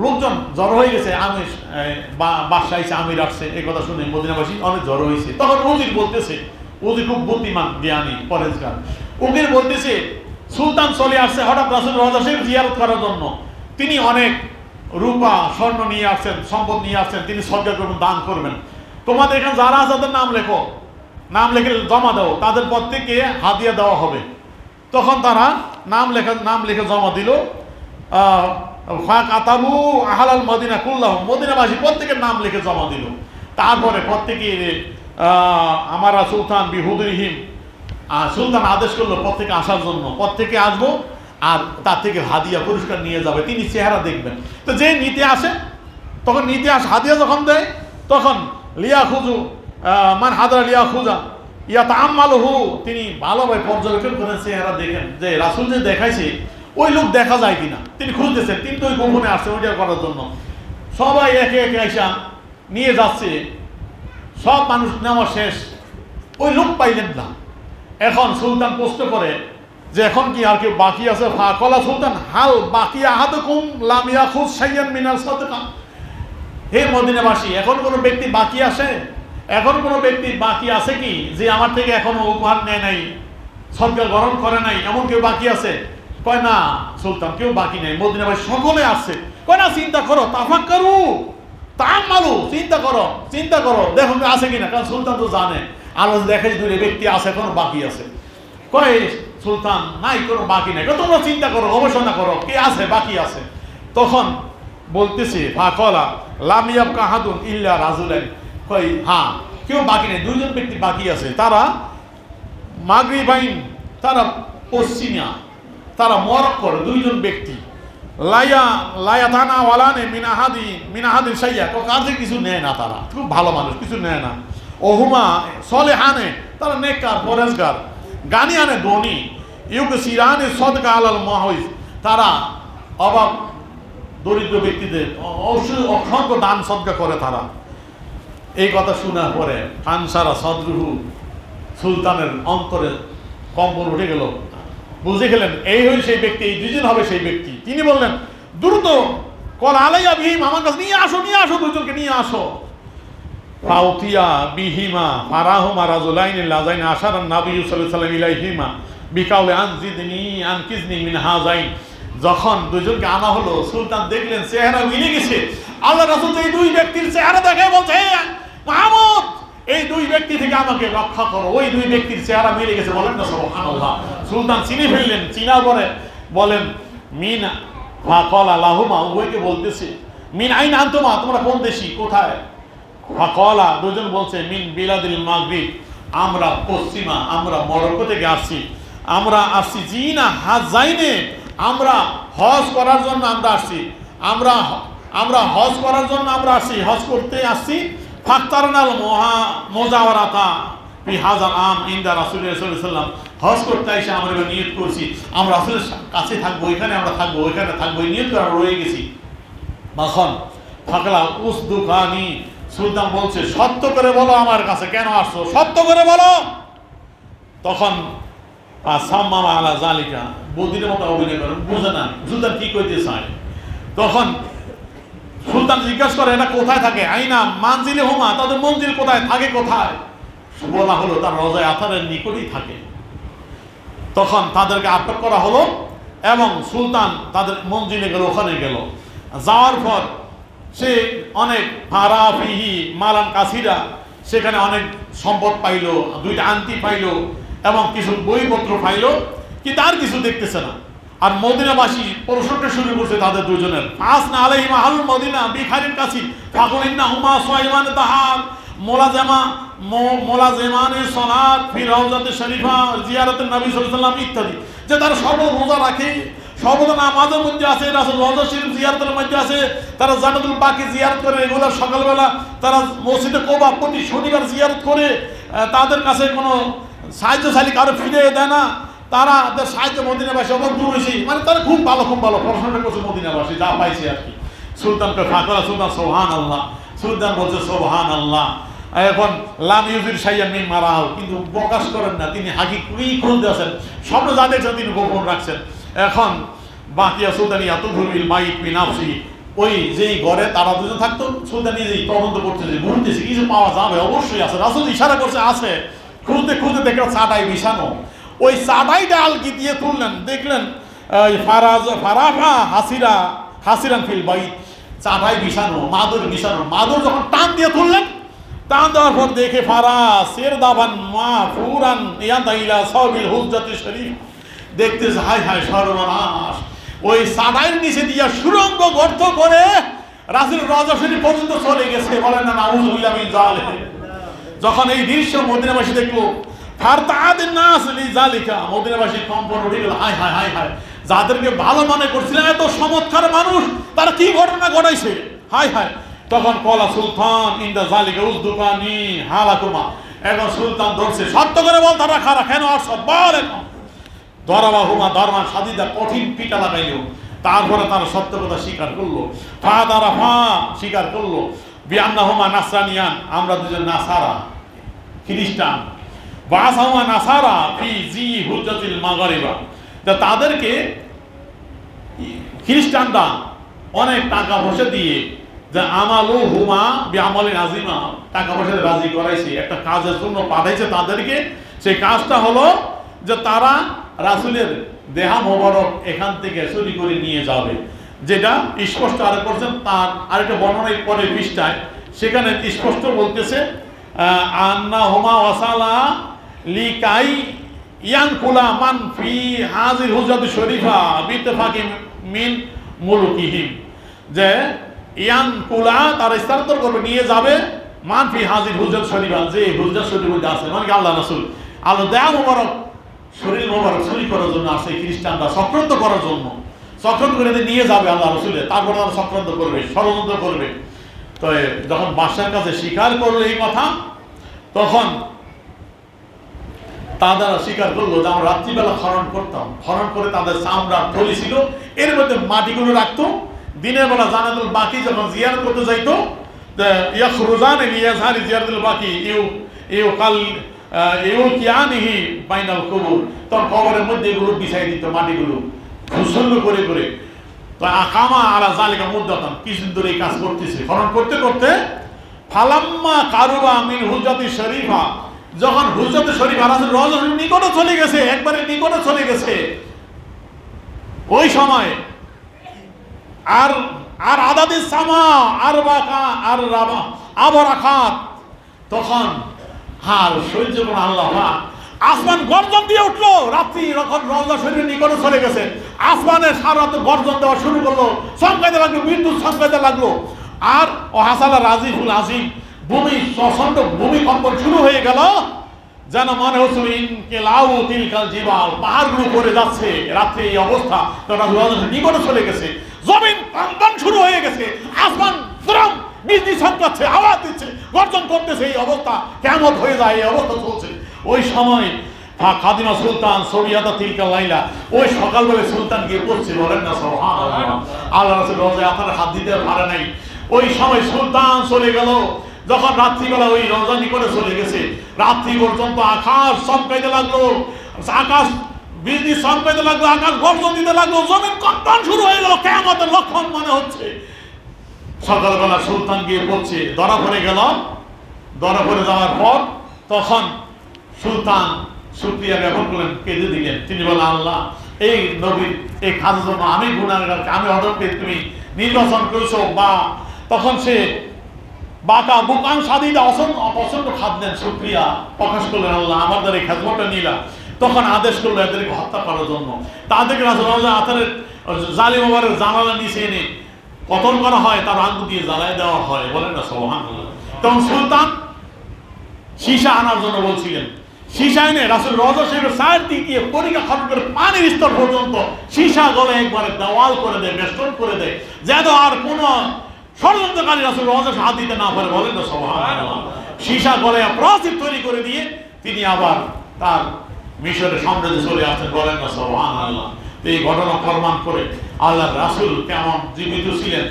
লোকজন জড়ো হয়ে গেছে, আমির বাদশাহ এসে, আমির আসছে, এই কথা শুনে মদিনাবাসী অনেক জড়ো হয়েছে। তখন উজির বলতেছে, ও যে খুব বুদ্ধিমান জ্ঞানী পরেজগার, ওকে বলতেছে সুলতান চলে আসছে হঠাৎ রাসূল রওজা শরীফ জিয়ারত করার জন্য। তিনি অনেক রূপা স্বর্ণ নিয়ে আসছেন, সম্পদ নিয়ে আসছেন, তিনি সদকা করবেন, দান করবেন। তোমাদের এখানে যারা আছে তাদের নাম লেখো, নাম লিখে জমা দাও, তাদের প্রত্যেককে হাদিয়া দেওয়া হবে। তখন তারা নাম লিখে জমা দিল। কাতাবু আহলাল মদিনা কুল্লাহুম, মদিনাবাসী প্রত্যেকের নাম লিখে জমা দিল। তারপরে প্রত্যেকে আমারা সুলতান বিহুদরিহিম, সুলতান আদেশ করলো প্রত্যেকে আসার জন্য, প্রত্যেকে আসবো আর তার থেকে হাদিয়া পুরস্কার নিয়ে যাবে, তিনি চেহারা দেখবেন। তো যে নিতে আসে তখন নিতে আসে, হাদিয়া যখন দেয় তখন লিয়া খুজু মান হাদরা লিয়া খুজা ইয়া তাআম্মালুহু, তিনি ভালোভাবে পর্যবেক্ষণ করেন, চেহারা দেখেন যে রাসূল যে দেখাইছে ওই লোক দেখা যায় কিনা, তিনি খুঁজতেছেন। তিনি তো ওই গোপনে আসছে ওইটা করার জন্য। সবাই একে একে আইসা নিয়ে যাচ্ছে, সব মানুষ নেওয়া শেষ, ওই লোক পাইলেন না। এখন সুলতান প্রশ্ন করে যে এখন কি আর কেউ বাকি আছে? ফাকালা সুলতান হাল বাকি আহাদুকুম লাম ইয়াখুজ শাইয়ান মিনাল সাদকা, হে মদিনাবাসী, এখন কোনো ব্যক্তি বাকি আছে? এখন কোনো ব্যক্তি বাকি আছে কি যে আমার থেকে এখনো উপহার নেয় নাই, সদকা গ্রহণ করে নাই, এমন কেউ বাকি আছে? কয় না সুলতান, কেউ বাকি নেই, মদিনাবাসী সকলে আসছে। কয় না, চিন্তা করো, তাফাক্কারু তাআম্মালু, চিন্তা করো দেখো আছে কিনা, কারণ সুলতান তো জানে আলো দেখে দূরে ব্যক্তি আছে, এখনো বাকি আছে। কয় সুলতান নাই, কোনো বাকি নাই। তোমরা চিন্তা করো, গবেষণা করো, কে আছে বাকি আছে। তখন বলতেছে ফাকালা লাম ইয়াবকা আহাদুন ইল্লা রাজুলান, কই হ্যাঁ কেউ বাকি নেই, দুইজন ব্যক্তি বাকি আছে। তারা মাগরিবাইন, তারা পশ্চিমা, তারা মরক্কোর দুইজন ব্যক্তি। লায়াতানা ওয়ালানে মিনাহাদি সাইয়া, কাজে কিছু নেয় না, তারা খুব ভালো মানুষ, কিছু নেয় না। ওহুমা সলেহানে, তারা নেককার পরেজগার। গানিয়ানে ধনী, ইউকসিরানে সদকা আলাল মাহইজ, তারা অভাব দরিদ্র ব্যক্তিদের অসংখ্য দান সদকা করে তারা। এই কথা শোনার পরে আনসারা সদরুহু, সুলতানের অন্তরে কম্পন উঠে গেল, বুঝে গেলেন এই হই সেই ব্যক্তি, এই দুজন হবে সেই ব্যক্তি। তিনি বললেন দ্রুত কল আলাইয়া বিহিম, আমার কাছে নিয়ে আসো, দুজনকে নিয়ে আসো। ফাউতিয়া বিহিমা ফারাহুমা রাজুলাইন লাযাইন আশারান নবী সাল্লাল্লাহু আলাইহি ওয়াসাল্লাম ইলাইহিমা বিকাউলি আনজিদনি আনকিজনি মিন হাযাইন। যখন দুজনকে আনা হলো, সুলতান দেখলেন চেহারা মিলে গেছে। আল্লাহ রাসূল এই দুই ব্যক্তির চেহারা দেখে বলছে, মুহাম্মদ এই দুই ব্যক্তি থেকে আমাকে রক্ষা করো। ওই দুই ব্যক্তির চেহারা মিলে গেছে, বলেন না সুবহানাল্লাহ। সুলতান চিনে ফেললেন, চিনা পরে বলেন মিন ফাকালা লাহুমা, উভয়কে বলতেছে মিন আইন আনতুমা, তোমরা কোন দেশি, কোথায়? ফাকালা, দুজন বলছে মিন বিলাদিল মাগরিব, আমরা পশ্চিমা, আমরা মরক্কো থেকে আসছি। আমরা আসছি জিনা হাজাইনে, আমরা হজ করার জন্য আমরা আসছি, আমরা হজ করার জন্য আমরা আসছি, হজ করতে আসছি। ফাক্তারনাল মোজাওয়ারাতা ফি হাযাল আম ইনদা রাসূলিল্লাহ সাল্লাল্লাহু আলাইহি ওয়াসাল্লাম, হজ করতে এসে আমরা নিয়ত করছি আমরা রাসূলের কাছে থাকবো, এখানে আমরা থাকবো, ওইখানে থাকবো, এই নিয়ত করে আমরা রয়ে গেছি। তখন ফাকলা উসদুকানি, সুলতান বলছে সত্য করে বলো আমার কাছে কেন আসছো, সত্য করে বলো। তখন সাম্মামা আলা জালিকা, বদিনের মতো অভিনয় করেন, বুঝে না সুলতান কি কইতে চায়। তখন সুলতান জিজ্ঞাসা করে এটা কোথায় থাকে? আইনা মানজিলে হুমা, তাদের মঞ্জিল কোথায়, থাকে কোথায়? বলা হলো তার রওজায়ে আতারের নিকটেই থাকে। তখন তাদেরকে আটক করা হলো এবং সুলতান তাদের মঞ্জিলে গেল, ওখানে গেল। যাওয়ার পর সে অনেক ফারাফিহি মালান কাসিরা, সেখানে অনেক সম্পদ পাইল, দুইটা আংটি পাইল এবং কিছু বইপত্র পাইল, কিন্তু আর কিছু দেখতেছে না। আর মদিনাবাসী প্রশ্নটা শুরু করছে তাদের দুজনের, আসনা আলাইহিমা আল মদিনা বিখারিন কাসি ফাকুলিনা হুমা সুলাইমান তাহার মোলাজেমানে সালাত ফি রাউজাতে শরীফা জিয়ারতের নবী সাল্লাল্লাহু আলাইহি ওয়াসাল্লাম ইত্যাদি, যে তারা সর্বদা রোজা রাখে, সর্বদা নামাজের মধ্যে আছে, রাসূল রওজা শরীফ জিয়ারতের মধ্যে আছে, তারা জান্নাতুল বাকি জিয়ারত করে, রেগুলার সকালবেলা তারা মসজিদে কোবা প্রতি শনিবার জিয়ারত করে, তাদের কাছে কোনো সাহায্যশালী কারো ফিরে দেয় না, তারা সাহায্য মদিনাবাসী অনেক দূর হয়েছে, মানে তারা খুব ভালো পড়াশোনা করছে মদিনাবাসী, যা পাইছে আর কি। সুলতানকে ফাঁকরা, সুলতান সুবহানাল্লাহ, সুলতান বলছে সুবহানাল্লাহ। এখন লাম ইউজির শাইয়ান মিন মারাও, কিন্তু প্রকাশ করেন না, তিনি হাকিকি খুলতে আছেন, স্বপ্ন যা দেখছেন তিনি গোপন রাখছেন। এখন বাকিয়া সুলতানিয়া তুযুল মাইত বিনাফসি, ওই যেই ঘরে তারা দুজন থাকতো, সুলতান নিজেই তদন্ত করতেছে, ঘুরতেছে, কিছু পাওয়া যাবে অবশ্যই আছে, রাসূল ইশারা করছে আছে, খুঁজতে খুঁজতে দেখলেন চাটাই বিছানো। ওই চাটাইটা আলগি দিয়ে তুললেন, দেখলেন হাসিরান ফিল বাইত, চাটাই বিছানো, মাদুর বিছানো। মাদুর যখন টান দিয়ে তুললেন, টান দেওয়ার পর দেখে ফারাসের দাবান মা ফুরান ইয়াদাইলা সাবিল হুজ্জাতি শরীফ, দেখতেছে হায় হায় সর্বনাশ, ওই চাটাইয়ের নিচে দিয়ে সুরঙ্গ গর্ত করে রাসূল রওজা শরীফ পর্যন্ত চলে গেছে। বলেন না নাউযুবিল্লাহ মিন যালিক। যখন এই দৃশ্য মদিনাবাসী দেখলো, ফারতাআদিন নাস লিযালিকা, মদিনাবাসী কম্পন উঠে গেল, হায় হায় হায় হায়, যাদেরকে ভালো মনে করছিলেন এত চমৎকার মানুষ, তারা কি ঘটনা ঘটাইছে, হায় হায়। তখন কলা সুলতান ইনদা যালিকা উযদুকানি হালাকুমা, এখন সুলতান ধরছে, সত্য করে বল তারা খারা কেন আসছ, বল এখন। দরাবাহুমা দরমান সাদিদা, কঠিন পিটা লাগাইল। তারপরে তারা সত্য কথা স্বীকার করলো, স্বীকার করলো, বিআন্নাহুমা নাসরানিয়ান, আমরা দুজন নাসারা খ্রিস্টান, বাসাহুমা নাসারা ফি জি হুজ্জাতিল মাগরিবা, তাদেরকে খ্রিস্টানরা অনেক টাকা পয়সা দিয়ে যে আমালু হুমা বিআমালিন আযীমা, টাকা পয়সা রাজি করাইছে, একটা কাজের জন্য পাঠাইছে তাদেরকে। সেই কাজটা হলো যে তারা রাসূলের দেহা মোবারক এখান থেকে চুরি করে নিয়ে যাবে, যেটা স্পষ্ট আরো করছেন। তার আরেকটা বর্ণনায় পরে পৃষ্ঠায় সেখানে স্পষ্ট বলতেছে আন্না হুমা ওয়াসালা লিকাই ইয়ানকুলা মান ফি হাজির হুজরাত শরীফা বিতফাকি মিন মুলুকিহিম, যে ইয়ানকুলা তারা স্থানান্তর করবে, নিয়ে যাবে মান ফি হাজির হুজরাত শরীফা, যে হুজরাত শরীফ আছে, মানে আল্লাহ রাসূল আল্লাহ দেয়া মোবারক শরীর মোবারক চুরি করার জন্য আসে খ্রিস্টানরা, চক্রান্ত করার জন্য, চক্রান্ত করে নিয়ে যাবে আল্লাহ রাসূলের, তারপর তারা চক্রান্ত করবে, ষড়যন্ত্র করবে। তো যখন বাদশার কাছে স্বীকার করলো এই কথা, তখন তারা স্বীকার করলো যে আমরা রাত্রিবেলা খনন করতাম, খনন করে তাদের চামড়ার থলি ছিল, এর মধ্যে মাটিগুলো রাখতো, দিনের বেলা জানাতুল বাকি যখন জিয়ারত করতে যাইতো, ইয়াখরুজান লিয়াজহারি জিয়ারতুল বাকি ইউ কাল কিয়ানিহি বাইনাল কুবুর, তখন কবরের মধ্যে এগুলো বিছাই দিত, মাটিগুলো খুসল্ল করে করে। তো আকামা আলা যালিকা মুদ্দাতান, কিছুদিন ধরে এই কাজ করতেছে, খনন করতে করতে ফালাম্মা কারুবা মিন হুজরাতি শরীফা, যখন হুজরাত শরীফা রাসূল রওজা শরীফ নিকটে চলে গেছে, একবারে নিকটে চলে গেছে, ওই সময় আর আর আদাদি সামা আর বাকা আর রাবা আবরাকাত, তখন হাল সহ্য করে আল্লাহ আসমান গর্জন দিয়ে উঠলো। রাত্রি যখন রওজা শরীফের নিকটে চলে গেছে, আসমানের সারা রাত গর্জন দেওয়া শুরু করলো, চমকাইতে লাগলো, বিদ্যুৎ চমকাইতে লাগলো। আর ও হাসালা রাজিফুল আজিম, ভূমি প্রচন্ড ভূমিকম্পন শুরু হয়ে গেল, যেন মনে হচ্ছিল ইনকিলাউ তিলকাল জিবাল, পাহাড়গুলো পড়ে যাচ্ছে। রাত্রে এই অবস্থা, নিকটে চলে গেছে, জমিন কম্পন শুরু হয়ে গেছে, আসমান দ্রম বিজলি ছটকাচ্ছে, আওয়াজ দিচ্ছে, গর্জন করতেছে। এই অবস্থা কিয়ামত হয়ে যায়, এই অবস্থা চলছে। ওই সময় খাদিমা সুলতান সবিয়াতা তিলকা লাইলা, ওই সকালবেলা সুলতান গিয়ে পড়ছে, বলেন না সুবহানাল্লাহ, আল্লাহ রাসূল রওজায় আপনার হাত দিতে পারে নাই। ওই সময় সুলতান চলে গেল, যখন রাত্রিবেলা ওই রওজা নিকটে চলে গেছে, রাত্রি পর্যন্ত আকাশ চমকাইতে লাগলো, আকাশ বিজলি চমকাইতে লাগলো, আকাশ গর্জন দিতে লাগলো, জমিন কম্পন শুরু হয়ে গেল, কিয়ামতের লক্ষণ মনে হচ্ছে। সকালবেলা সুলতান গিয়ে পড়ছে, ধরা পড়ে গেল। ধরা পড়ে যাওয়ার পর তখন সুলতান শুকরিয়া জ্ঞাপন করলেন, কেঁদে দিলেন। তিনি বলেন, আল্লাহ, এই নবীর এই খাদের জন্য আমি গুনাহগারকে, আমি অদমকে তুমি নির্বাচন করেছো। বা তখন সে বাকা বুকান সাদিদা অপছন্দ খাদ্যেন, শুকরিয়া প্রকাশ করলেন, আল্লাহ আমার দ্বারা এই খেদমতটা নিলা। তখন আদেশ করলো এদেরকে হত্যা করার জন্য। তাদেরকে রাসূলুল্লাহ আতারের জালিম ওমরের জানালা নিচে এনে কতল করা হয়, তার আঙ্গুল দিয়ে জ্বালায় দেওয়া হয়, বলেন না সুবহানাল্লাহ। তখন সুলতান সীসা আনার জন্য বলছিলেন, সীসা এনে রাসূল রওজা শরীফের চারদিক দিয়ে পরিখা খনন করে পানির স্তর পর্যন্ত সীসা গলে একবারে দেওয়াল করে দেয়, বেষ্টন করে দেয়, যেন আর কোন ষড়যন্ত্রকারী রাসূল রওজা হাত দিতে না পারে, বলেন না সুবহানাল্লাহ। সীসা গলে প্রাচীর তৈরি করে দিয়ে তিনি আবার তার মিশরের সাম্রাজ্যে চলে আসছেন, বলেন না সুবহানাল্লাহ। এই ঘটনা প্রমাণ করে আল্লাহর রাসূল কেমন জীবিত ছিলেন।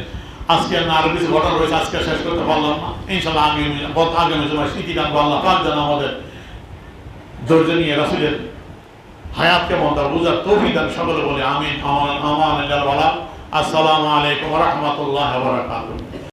আজকে না আরো কিছু ঘটনা রয়েছে, আজকে শেষ করতে পারলাম না, ইনশাআল্লাহ আগামী সময় স্মৃতি রাখবো। আল্লাহ পাক যেন আমাদের ধৈর্য নিয়ে রাসূলের হায়াতকে মন্দার বুঝার তৌফিক দান, সকলে বলে আমিন। আসসালামু আলাইকুম ওয়া রাহমাতুল্লাহি ওয়া বারাকাতুহু।